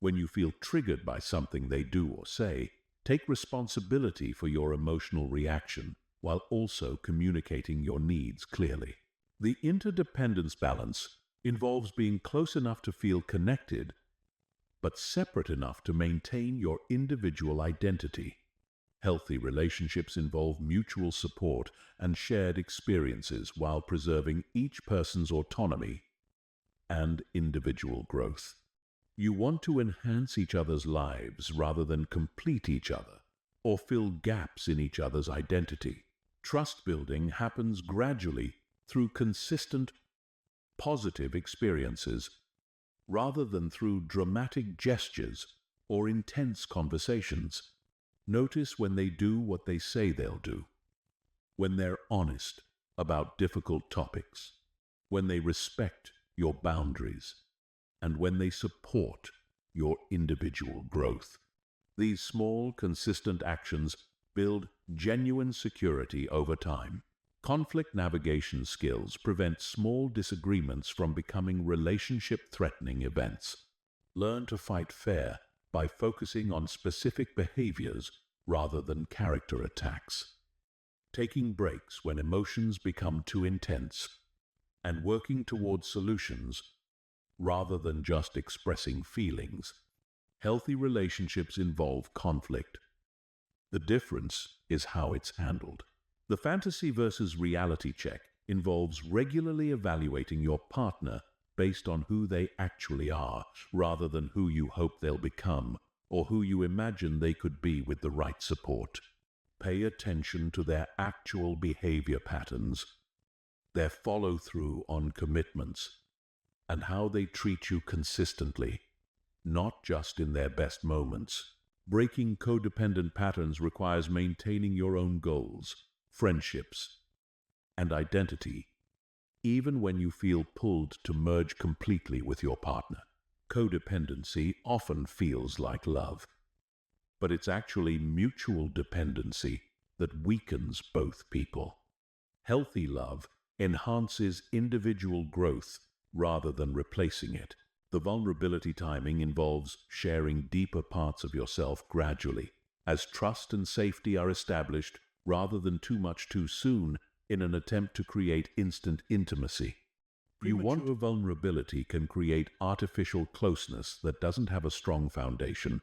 When you feel triggered by something they do or say, take responsibility for your emotional reaction while also communicating your needs clearly. The interdependence balance involves being close enough to feel connected, but separate enough to maintain your individual identity. Healthy relationships involve mutual support and shared experiences while preserving each person's autonomy and individual growth. You want to enhance each other's lives rather than complete each other or fill gaps in each other's identity. Trust building happens gradually through consistent, positive experiences rather than through dramatic gestures or intense conversations. Notice when they do what they say they'll do, when they're honest about difficult topics, when they respect your boundaries, and when they support your individual growth. These small, consistent actions build genuine security over time. Conflict navigation skills prevent small disagreements from becoming relationship-threatening events. Learn to fight fair by focusing on specific behaviors rather than character attacks. Taking breaks when emotions become too intense, and working towards solutions rather than just expressing feelings. Healthy relationships involve conflict. The difference is how it's handled. The fantasy versus reality check involves regularly evaluating your partner based on who they actually are, rather than who you hope they'll become or who you imagine they could be with the right support. Pay attention to their actual behavior patterns, their follow-through on commitments, and how they treat you consistently, not just in their best moments. Breaking codependent patterns requires maintaining your own goals, friendships, and identity, even when you feel pulled to merge completely with your partner. Codependency often feels like love, but it's actually mutual dependency that weakens both people. Healthy love enhances individual growth rather than replacing it. The vulnerability timing involves sharing deeper parts of yourself gradually, as trust and safety are established rather than too much too soon in an attempt to create instant intimacy. Premature vulnerability can create artificial closeness that doesn't have a strong foundation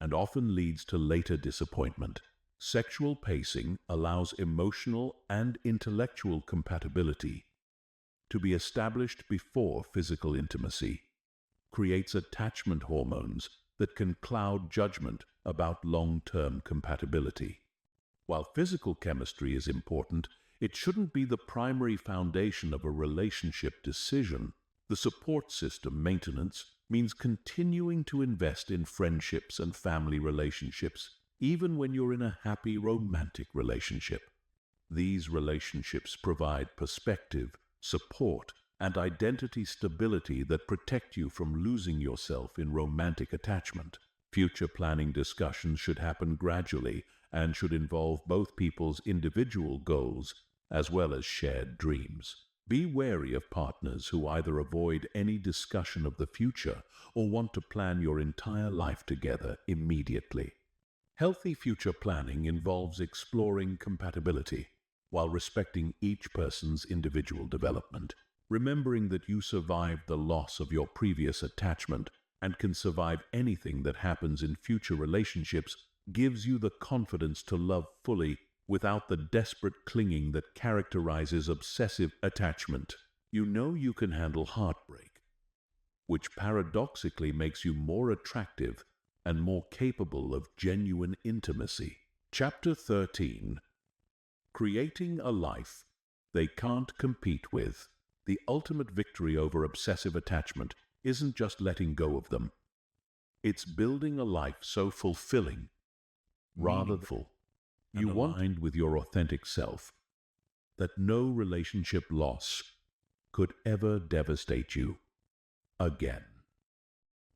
and often leads to later disappointment. Sexual pacing allows emotional and intellectual compatibility to be established before physical intimacy, creates attachment hormones that can cloud judgment about long-term compatibility. While physical chemistry is important, it shouldn't be the primary foundation of a relationship decision. The support system maintenance means continuing to invest in friendships and family relationships, even when you're in a happy romantic relationship. These relationships provide perspective, support, and identity stability that protect you from losing yourself in romantic attachment. Future planning discussions should happen gradually and should involve both people's individual goals as well as shared dreams. Be wary of partners who either avoid any discussion of the future or want to plan your entire life together immediately. Healthy future planning involves exploring compatibility while respecting each person's individual development. Remembering that you survived the loss of your previous attachment and can survive anything that happens in future relationships gives you the confidence to love fully without the desperate clinging that characterizes obsessive attachment. You know you can handle heartbreak, which paradoxically makes you more attractive and more capable of genuine intimacy. Chapter 13. Creating a life they can't compete with. The ultimate victory over obsessive attachment isn't just letting go of them. It's building a life so fulfilling, meaningful, you want aligned with your authentic self, that no relationship loss could ever devastate you again.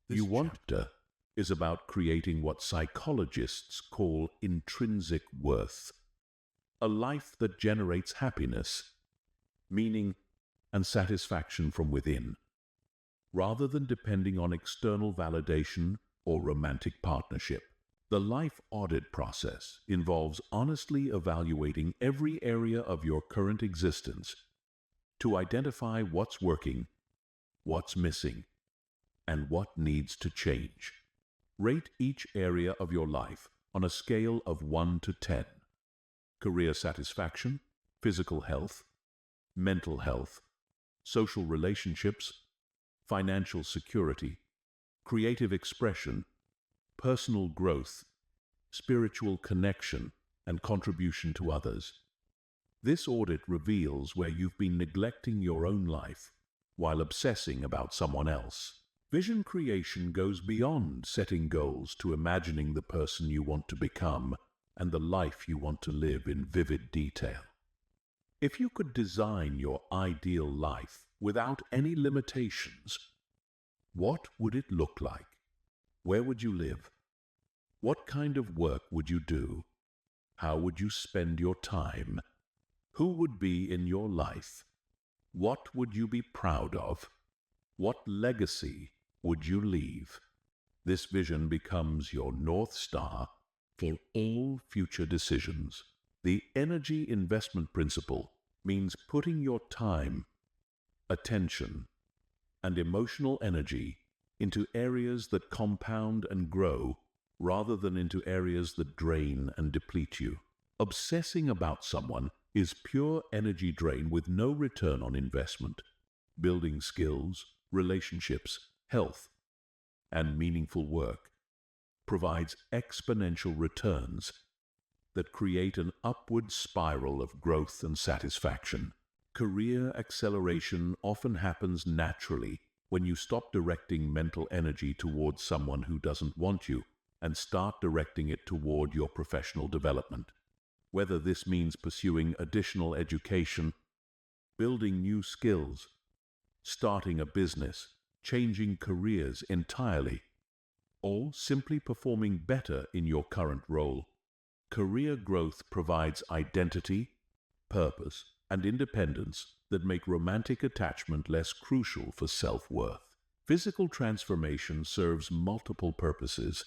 You want to is about creating what psychologists call intrinsic worth, a life that generates happiness, meaning, and satisfaction from within, rather than depending on external validation or romantic partnership. The life audit process involves honestly evaluating every area of your current existence to identify what's working, what's missing, and what needs to change. Rate each area of your life on a scale of 1 to 10. Career satisfaction, physical health, mental health, social relationships, financial security, creative expression, personal growth, spiritual connection, and contribution to others. This audit reveals where you've been neglecting your own life while obsessing about someone else. Vision creation goes beyond setting goals to imagining the person you want to become and the life you want to live in vivid detail. If you could design your ideal life without any limitations, what would it look like? Where would you live? What kind of work would you do? How would you spend your time? Who would be in your life? What would you be proud of? What legacy would you leave? This vision becomes your North Star for all future decisions. The energy investment principle means putting your time, attention, and emotional energy into areas that compound and grow rather than into areas that drain and deplete you. Obsessing about someone is pure energy drain with no return on investment. Building skills, relationships, health, and meaningful work provides exponential returns that create an upward spiral of growth and satisfaction. Career acceleration often happens naturally when you stop directing mental energy towards someone who doesn't want you and start directing it toward your professional development. Whether this means pursuing additional education, building new skills, starting a business, changing careers entirely, or simply performing better in your current role, career growth provides identity, purpose, and independence that make romantic attachment less crucial for self-worth. Physical transformation serves multiple purposes.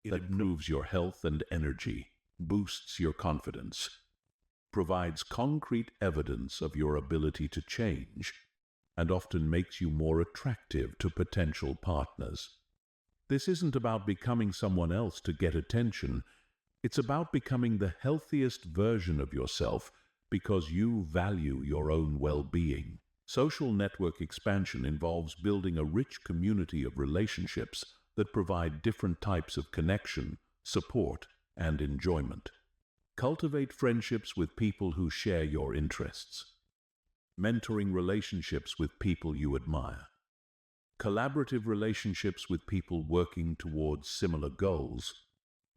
It improves your health and energy, boosts your confidence, provides concrete evidence of your ability to change, and often makes you more attractive to potential partners. This isn't about becoming someone else to get attention. It's about becoming the healthiest version of yourself because you value your own well-being. Social network expansion involves building a rich community of relationships that provide different types of connection, support, and enjoyment. Cultivate friendships with people who share your interests. Mentoring relationships with people you admire. Collaborative relationships with people working towards similar goals.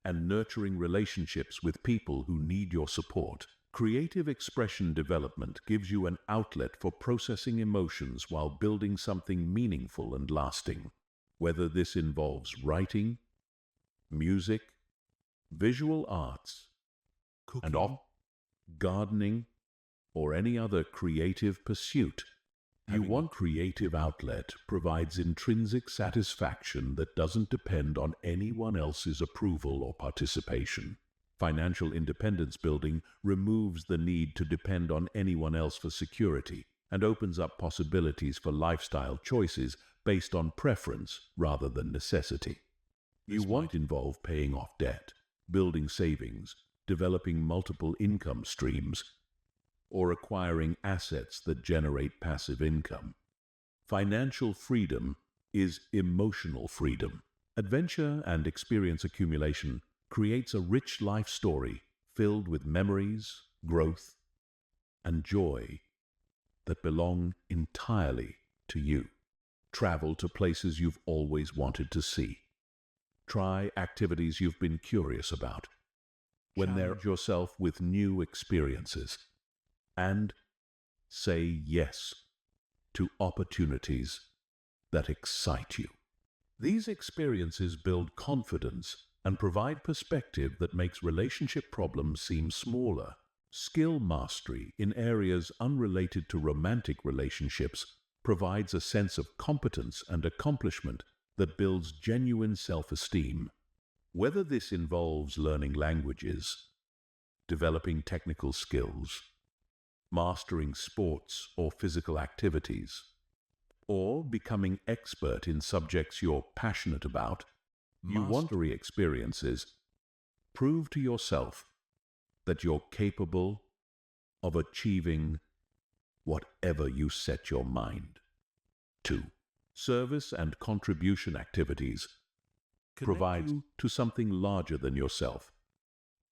And nurturing relationships with people who need your support. Creative expression development gives you an outlet for processing emotions while building something meaningful and lasting. Whether this involves writing, music, visual arts, cooking, gardening, or any other creative pursuit, you want creative outlet provides intrinsic satisfaction that doesn't depend on anyone else's approval or participation. Financial independence building removes the need to depend on anyone else for security and opens up possibilities for lifestyle choices based on preference rather than necessity. You won't involve paying off debt, building savings, developing multiple income streams, or acquiring assets that generate passive income. Financial freedom is emotional freedom. Adventure and experience accumulation creates a rich life story filled with memories, growth, and joy that belong entirely to you. Travel to places you've always wanted to see. Try activities you've been curious about. Challenge yourself with new experiences. And say yes to opportunities that excite you. These experiences build confidence and provide perspective that makes relationship problems seem smaller. Skill mastery in areas unrelated to romantic relationships provides a sense of competence and accomplishment that builds genuine self-esteem. Whether this involves learning languages, developing technical skills, mastering sports or physical activities, or becoming expert in subjects you're passionate about, mastery experiences prove to yourself that you're capable of achieving whatever you set your mind to. Service and contribution activities provide you to something larger than yourself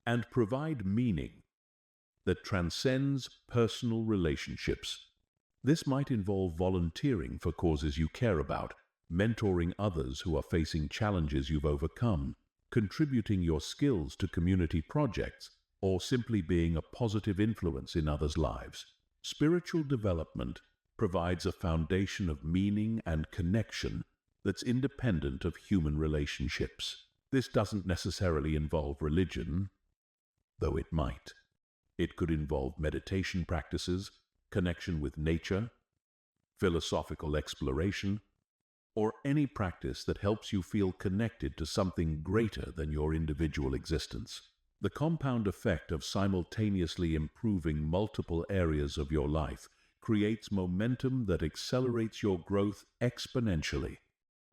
and provide meaning that transcends personal relationships. This might involve volunteering for causes you care about, mentoring others who are facing challenges you've overcome, contributing your skills to community projects, or simply being a positive influence in others' lives. Spiritual development provides a foundation of meaning and connection that's independent of human relationships. This doesn't necessarily involve religion, though it might. It could involve meditation practices, connection with nature, philosophical exploration, or any practice that helps you feel connected to something greater than your individual existence. The compound effect of simultaneously improving multiple areas of your life creates momentum that accelerates your growth exponentially.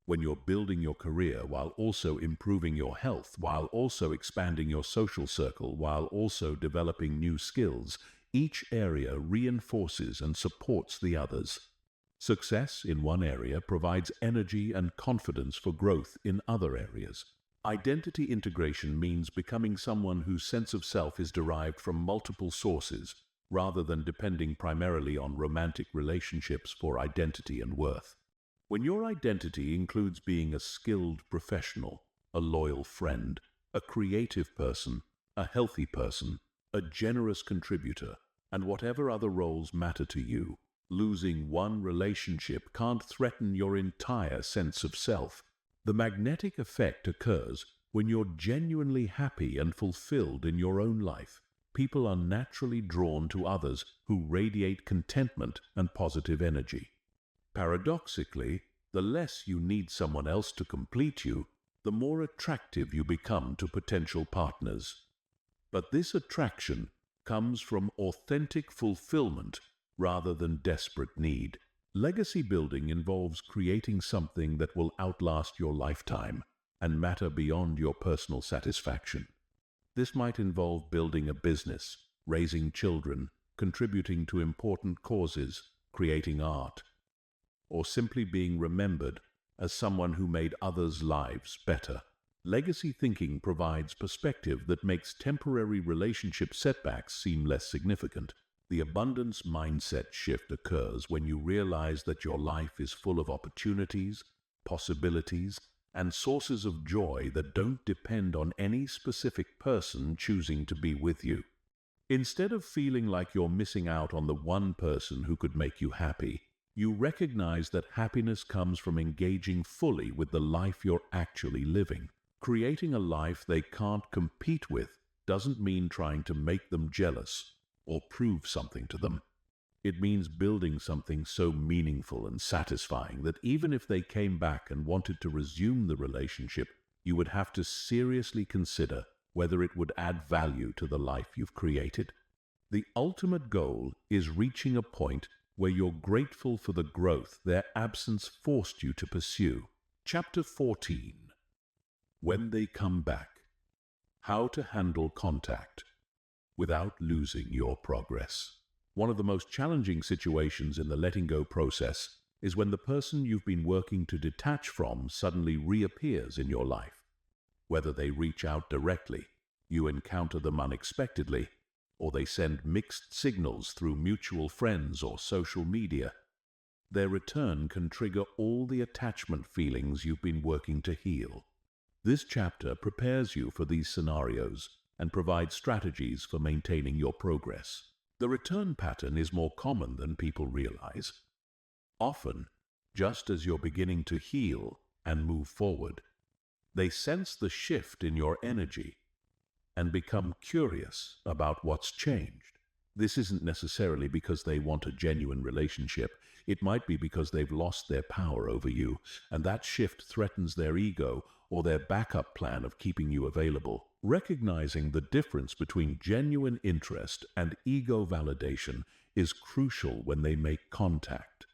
When you're building your career while also improving your health, while also expanding your social circle, while also developing new skills, each area reinforces and supports the others. Success in one area provides energy and confidence for growth in other areas. Identity integration means becoming someone whose sense of self is derived from multiple sources, rather than depending primarily on romantic relationships for identity and worth. When your identity includes being a skilled professional, a loyal friend, a creative person, a healthy person, a generous contributor, and whatever other roles matter to you, losing one relationship can't threaten your entire sense of self. The magnetic effect occurs when you're genuinely happy and fulfilled in your own life. People are naturally drawn to others who radiate contentment and positive energy. Paradoxically, the less you need someone else to complete you, the more attractive you become to potential partners. But this attraction comes from authentic fulfillment rather than desperate need. Legacy building involves creating something that will outlast your lifetime and matter beyond your personal satisfaction. This might involve building a business, raising children, contributing to important causes, creating art, or simply being remembered as someone who made others' lives better. Legacy thinking provides perspective that makes temporary relationship setbacks seem less significant. The abundance mindset shift occurs when you realize that your life is full of opportunities, possibilities, and sources of joy that don't depend on any specific person choosing to be with you. Instead of feeling like you're missing out on the one person who could make you happy, you recognize that happiness comes from engaging fully with the life you're actually living. Creating a life they can't compete with doesn't mean trying to make them jealous or prove something to them. It means building something so meaningful and satisfying that even if they came back and wanted to resume the relationship, you would have to seriously consider whether it would add value to the life you've created. The ultimate goal is reaching a point where you're grateful for the growth their absence forced you to pursue. Chapter 14. When they come back. How to handle contact without losing your progress. One of the most challenging situations in the letting go process is when the person you've been working to detach from suddenly reappears in your life. whether they reach out directly, you encounter them unexpectedly, or they send mixed signals through mutual friends or social media. Their return can trigger all the attachment feelings you've been working to heal. This chapter prepares you for these scenarios and provides strategies for maintaining your progress. The return pattern is more common than people realize. Often, just as you're beginning to heal and move forward, they sense the shift in your energy and become curious about what's changed. This isn't necessarily because they want a genuine relationship. It might be because they've lost their power over you, and that shift threatens their ego or their backup plan of keeping you available. Recognizing the difference between genuine interest and ego validation is crucial when they make contact.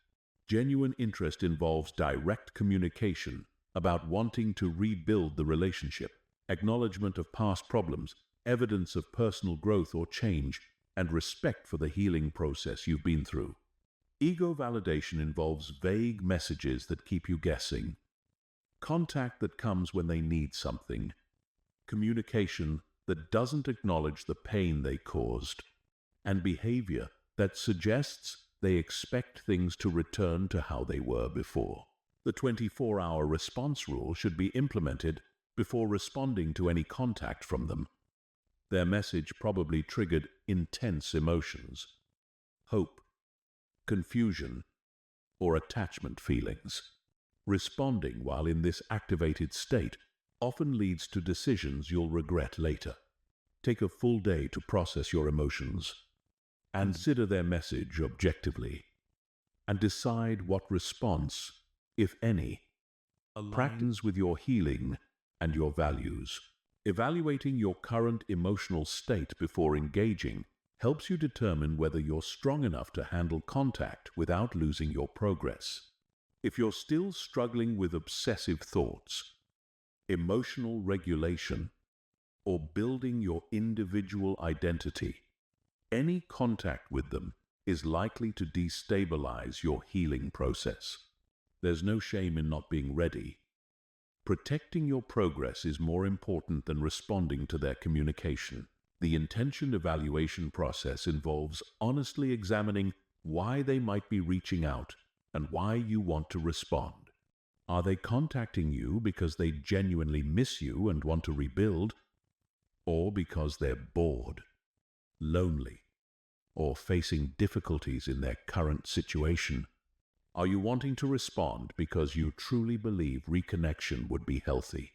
Genuine interest involves direct communication about wanting to rebuild the relationship, acknowledgement of past problems, evidence of personal growth or change, and respect for the healing process you've been through. Ego validation involves vague messages that keep you guessing, contact that comes when they need something, communication that doesn't acknowledge the pain they caused, and behavior that suggests they expect things to return to how they were before. The 24-hour response rule should be implemented before responding to any contact from them. Their message probably triggered intense emotions, hope, confusion, or attachment feelings. Responding while in this activated state often leads to decisions you'll regret later. Take a full day to process your emotions, consider their message objectively, and decide what response, if any, aligns with your healing and your values. Evaluating your current emotional state before engaging helps you determine whether you're strong enough to handle contact without losing your progress. If you're still struggling with obsessive thoughts, emotional regulation, or building your individual identity, any contact with them is likely to destabilize your healing process. There's no shame in not being ready. Protecting your progress is more important than responding to their communication. The intention evaluation process involves honestly examining why they might be reaching out and why you want to respond. Are they contacting you because they genuinely miss you and want to rebuild, or because they're bored, lonely, or facing difficulties in their current situation? Are you wanting to respond because you truly believe reconnection would be healthy,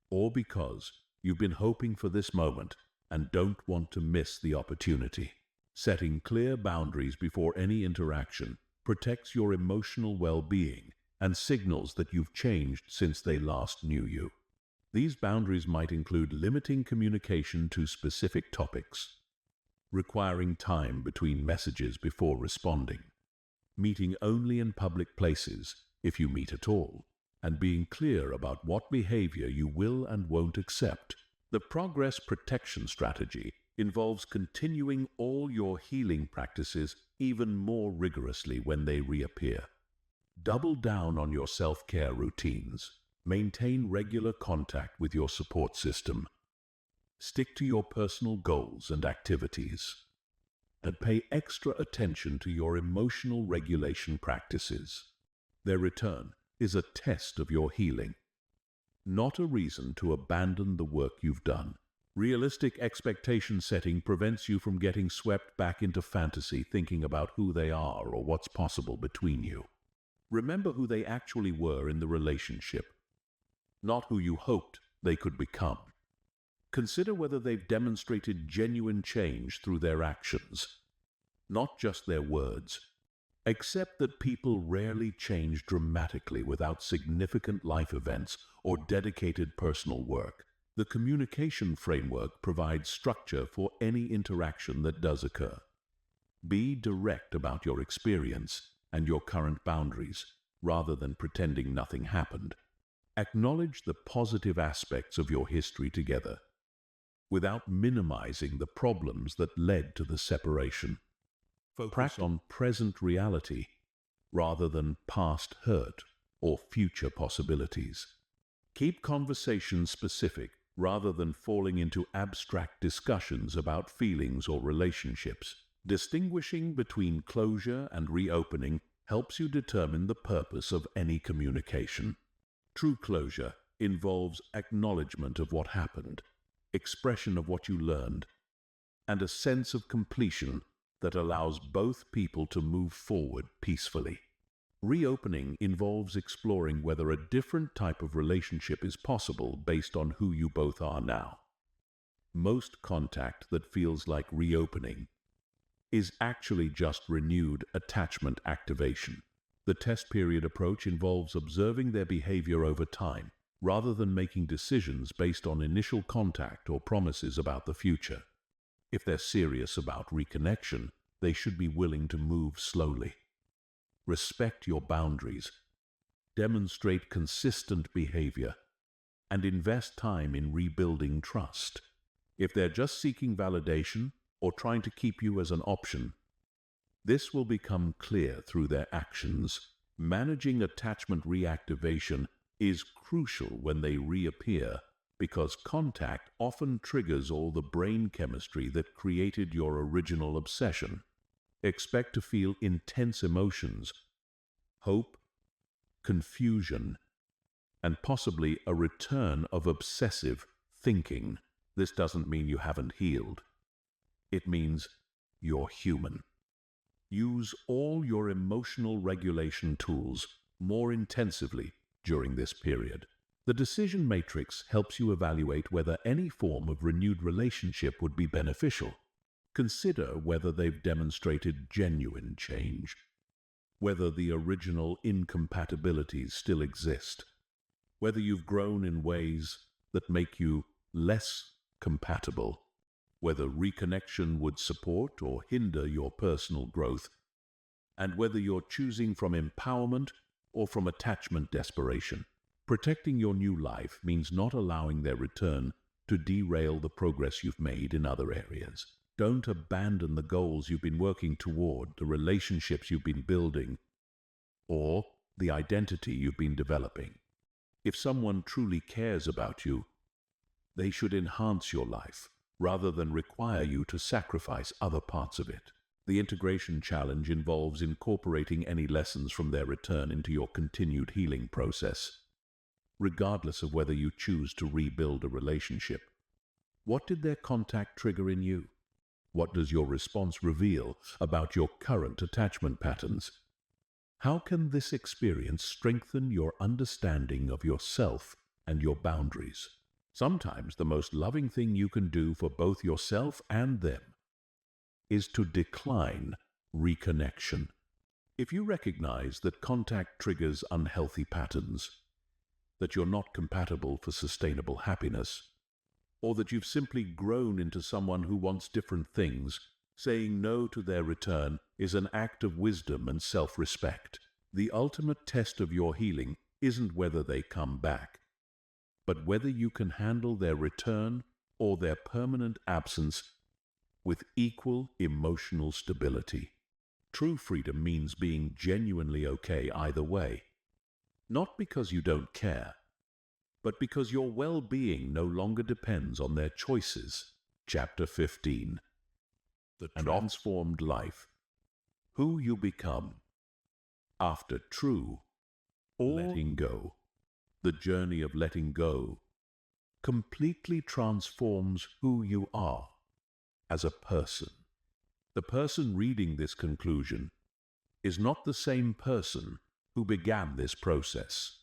or because you've been hoping for this moment and don't want to miss the opportunity? Setting clear boundaries before any interaction protects your emotional well-being and signals that you've changed since they last knew you. These boundaries might include limiting communication to specific topics, requiring time between messages before responding, meeting only in public places, if you meet at all, and being clear about what behavior you will and won't accept. The progress protection strategy involves continuing all your healing practices even more rigorously when they reappear. Double down on your self-care routines. Maintain regular contact with your support system. Stick to your personal goals and activities, and pay extra attention to your emotional regulation practices. Their return is a test of your healing, not a reason to abandon the work you've done. Realistic expectation setting prevents you from getting swept back into fantasy thinking about who they are or what's possible between you. Remember who they actually were in the relationship, not who you hoped they could become. Consider whether they've demonstrated genuine change through their actions, not just their words. Accept that people rarely change dramatically without significant life events or dedicated personal work. The communication framework provides structure for any interaction that does occur. Be direct about your experience and your current boundaries, rather than pretending nothing happened. Acknowledge the positive aspects of your history together, without minimizing the problems that led to the separation. Practice on present reality rather than past hurt or future possibilities. Keep conversations specific rather than falling into abstract discussions about feelings or relationships. Distinguishing between closure and reopening helps you determine the purpose of any communication. True closure involves acknowledgement of what happened, expression of what you learned, and a sense of completion that allows both people to move forward peacefully. Reopening involves exploring whether a different type of relationship is possible based on who you both are now. Most contact that feels like reopening is actually just renewed attachment activation. The test period approach involves observing their behavior over time, rather than making decisions based on initial contact or promises about the future. If they're serious about reconnection, they should be willing to move slowly. Respect your boundaries, demonstrate consistent behavior, and invest time in rebuilding trust. If they're just seeking validation or trying to keep you as an option, this will become clear through their actions. Managing attachment reactivation is crucial when they reappear, because contact often triggers all the brain chemistry that created your original obsession. Expect to feel intense emotions, hope, confusion, and possibly a return of obsessive thinking. This doesn't mean you haven't healed. It means you're human. Use all your emotional regulation tools more intensively during this period. The decision matrix helps you evaluate whether any form of renewed relationship would be beneficial. Consider whether they've demonstrated genuine change, whether the original incompatibilities still exist, whether you've grown in ways that make you less compatible, whether reconnection would support or hinder your personal growth, and whether you're choosing from empowerment or from attachment desperation. Protecting your new life means not allowing their return to derail the progress you've made in other areas. Don't abandon the goals you've been working toward, the relationships you've been building, or the identity you've been developing. If someone truly cares about you, they should enhance your life rather than require you to sacrifice other parts of it. The integration challenge involves incorporating any lessons from their return into your continued healing process, regardless of whether you choose to rebuild a relationship. What did their contact trigger in you? What does your response reveal about your current attachment patterns? How can this experience strengthen your understanding of yourself and your boundaries? Sometimes the most loving thing you can do for both yourself and them is to decline reconnection. If you recognize that contact triggers unhealthy patterns, that you're not compatible for sustainable happiness, or that you've simply grown into someone who wants different things, saying no to their return is an act of wisdom and self-respect. The ultimate test of your healing isn't whether they come back, but whether you can handle their return or their permanent absence with equal emotional stability. True freedom means being genuinely okay either way, not because you don't care, but because your well-being no longer depends on their choices. Chapter 15. The Transformed Life. Who you become after true letting go. The journey of letting go completely transforms who you are as a person. The person reading this conclusion is not the same person who began this process.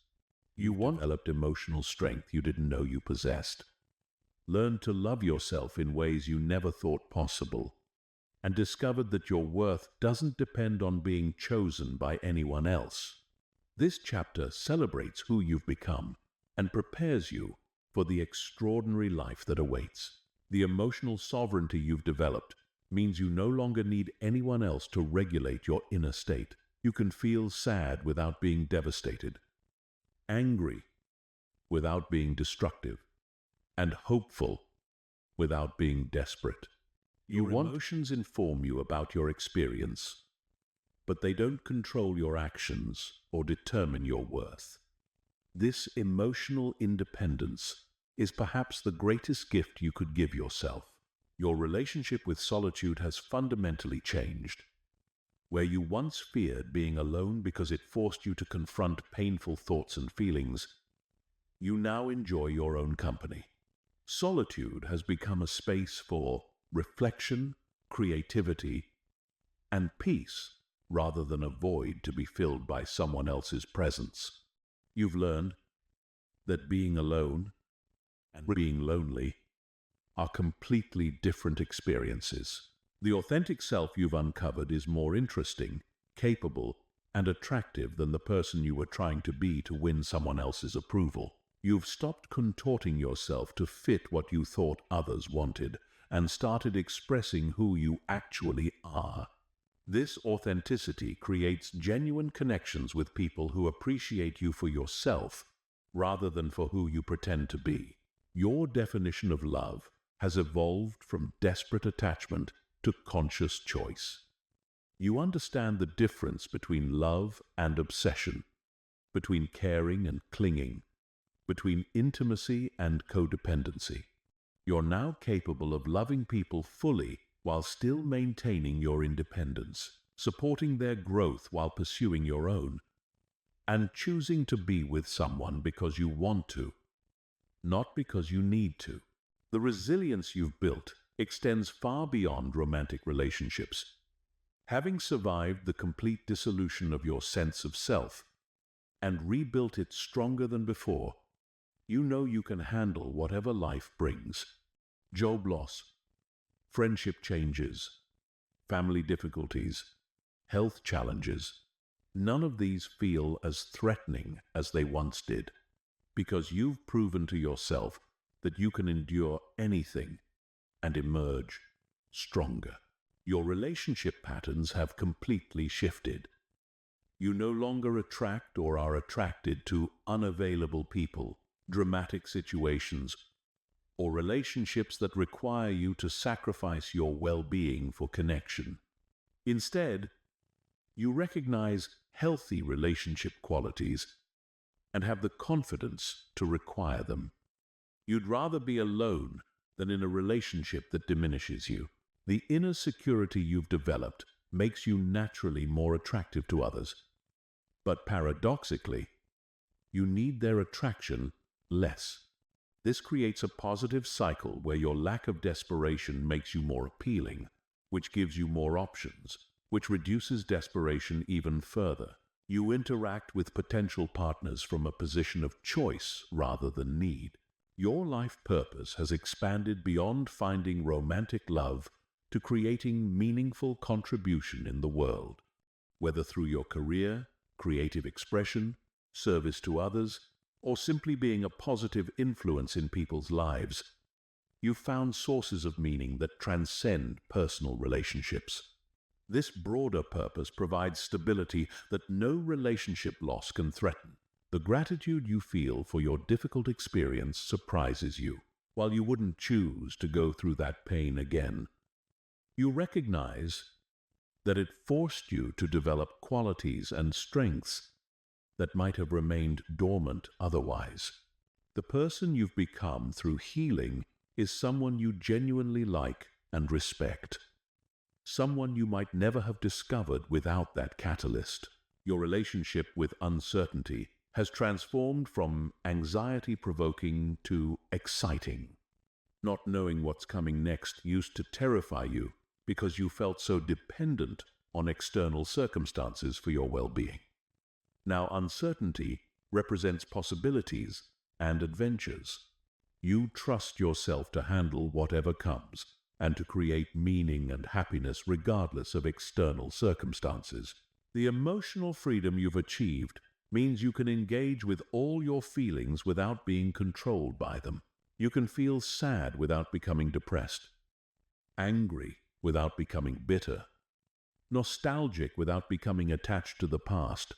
You developed emotional strength you didn't know you possessed, learned to love yourself in ways you never thought possible, and discovered that your worth doesn't depend on being chosen by anyone else. This chapter celebrates who you've become and prepares you for the extraordinary life that awaits. The emotional sovereignty you've developed means you no longer need anyone else to regulate your inner state. You can feel sad without being devastated, angry without being destructive, and hopeful without being desperate. Your emotions inform you about your experience, but they don't control your actions or determine your worth. This emotional independence is perhaps the greatest gift you could give yourself. Your relationship with solitude has fundamentally changed. Where you once feared being alone because it forced you to confront painful thoughts and feelings, you now enjoy your own company. Solitude has become a space for reflection, creativity, and peace, rather than a void to be filled by someone else's presence. You've learned that being alone and being lonely are completely different experiences. The authentic self you've uncovered is more interesting, capable, and attractive than the person you were trying to be to win someone else's approval. You've stopped contorting yourself to fit what you thought others wanted and started expressing who you actually are. This authenticity creates genuine connections with people who appreciate you for yourself rather than for who you pretend to be. Your definition of love has evolved from desperate attachment to conscious choice. You understand the difference between love and obsession, between caring and clinging, between intimacy and codependency. You're now capable of loving people fully while still maintaining your independence, supporting their growth while pursuing your own, and choosing to be with someone because you want to, not because you need to. The resilience you've built extends far beyond romantic relationships. Having survived the complete dissolution of your sense of self and rebuilt it stronger than before, you know you can handle whatever life brings. Job loss, friendship changes, family difficulties, health challenges. None of these feel as threatening as they once did, because you've proven to yourself that you can endure anything and emerge stronger. Your relationship patterns have completely shifted. You no longer attract or are attracted to unavailable people, dramatic situations, or relationships that require you to sacrifice your well-being for connection. Instead, you recognize healthy relationship qualities and have the confidence to require them. You'd rather be alone than in a relationship that diminishes you. The inner security you've developed makes you naturally more attractive to others. But paradoxically, you need their attraction less. This creates a positive cycle where your lack of desperation makes you more appealing, which gives you more options, which reduces desperation even further. You interact with potential partners from a position of choice rather than need. Your life purpose has expanded beyond finding romantic love to creating meaningful contribution in the world, whether through your career, creative expression, service to others, or simply being a positive influence in people's lives. You've found sources of meaning that transcend personal relationships. This broader purpose provides stability that no relationship loss can threaten. The gratitude you feel for your difficult experience surprises you. While you wouldn't choose to go through that pain again, you recognize that it forced you to develop qualities and strengths that might have remained dormant otherwise. The person you've become through healing is someone you genuinely like and respect. Someone you might never have discovered without that catalyst. Your relationship with uncertainty has transformed from anxiety-provoking to exciting. Not knowing what's coming next used to terrify you because you felt so dependent on external circumstances for your well-being. Now uncertainty represents possibilities and adventures. You trust yourself to handle whatever comes and to create meaning and happiness regardless of external circumstances. The emotional freedom you've achieved means you can engage with all your feelings without being controlled by them. You can feel sad without becoming depressed, angry without becoming bitter, nostalgic without becoming attached to the past,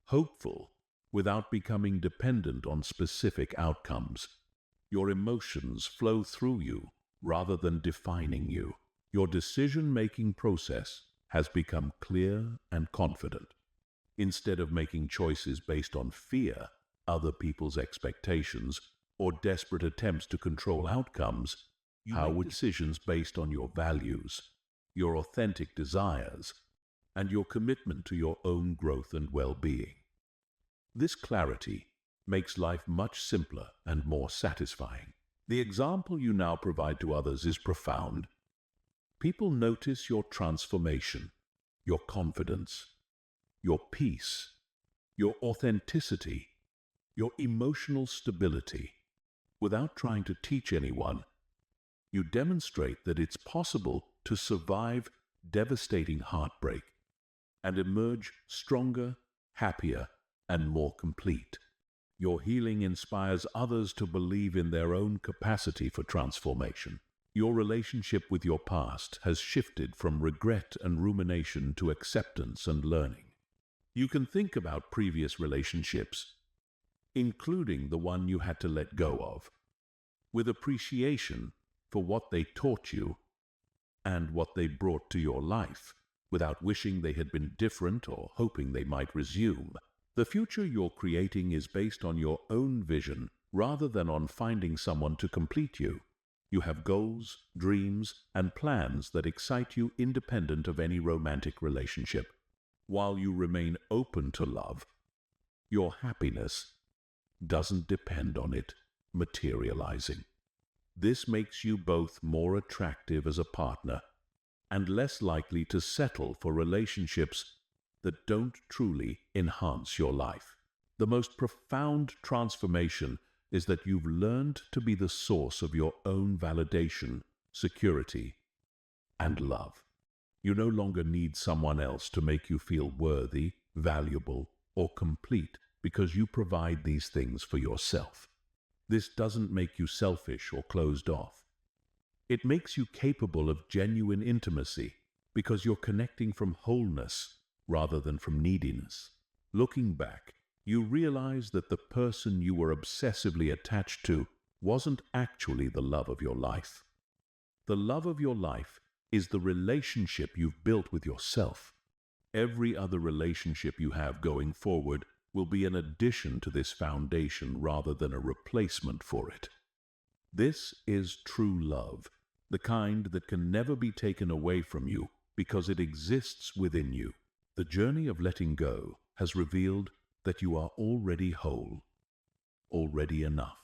hopeful without becoming dependent on specific outcomes. Your emotions flow through you rather than defining you. Your decision-making process has become clear and confident. Instead of making choices based on fear, other people's expectations, or desperate attempts to control outcomes. You make decisions based on your values, your authentic desires, and your commitment to your own growth and well-being. This clarity makes life much simpler and more satisfying. The example you now provide to others is profound. People notice your transformation, your confidence, your peace, your authenticity, your emotional stability. Without trying to teach anyone, you demonstrate that it's possible to survive devastating heartbreak and emerge stronger, happier, and more complete. Your healing inspires others to believe in their own capacity for transformation. Your relationship with your past has shifted from regret and rumination to acceptance and learning. You can think about previous relationships, including the one you had to let go of, with appreciation for what they taught you and what they brought to your life, without wishing they had been different or hoping they might resume. The future you're creating is based on your own vision rather than on finding someone to complete you. You have goals, dreams, and plans that excite you independent of any romantic relationship. While you remain open to love, your happiness doesn't depend on it materializing. This makes you both more attractive as a partner and less likely to settle for relationships that don't truly enhance your life. The most profound transformation is that you've learned to be the source of your own validation, security, and love. You no longer need someone else to make you feel worthy, valuable, or complete because you provide these things for yourself. This doesn't make you selfish or closed off. It makes you capable of genuine intimacy because you're connecting from wholeness rather than from neediness. Looking back, you realize that the person you were obsessively attached to wasn't actually the love of your life. The love of your life is the relationship you've built with yourself. Every other relationship you have going forward will be an addition to this foundation rather than a replacement for it. This is true love, the kind that can never be taken away from you because it exists within you. The journey of letting go has revealed that you are already whole, already enough,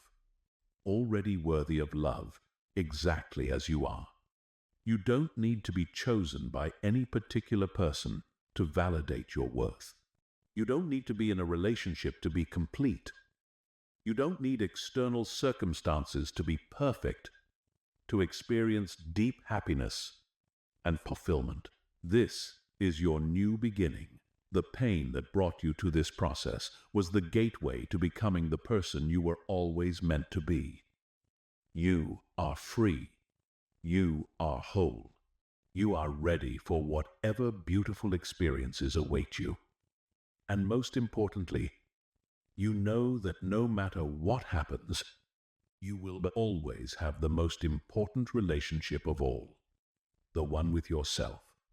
already worthy of love, exactly as you are. You don't need to be chosen by any particular person to validate your worth. You don't need to be in a relationship to be complete. You don't need external circumstances to be perfect to experience deep happiness and fulfillment. This is your new beginning. The pain that brought you to this process was the gateway to becoming the person you were always meant to be. You are free. You are whole. You are ready for whatever beautiful experiences await you. And most importantly, you know that no matter what happens, you will always have the most important relationship of all, the one with yourself.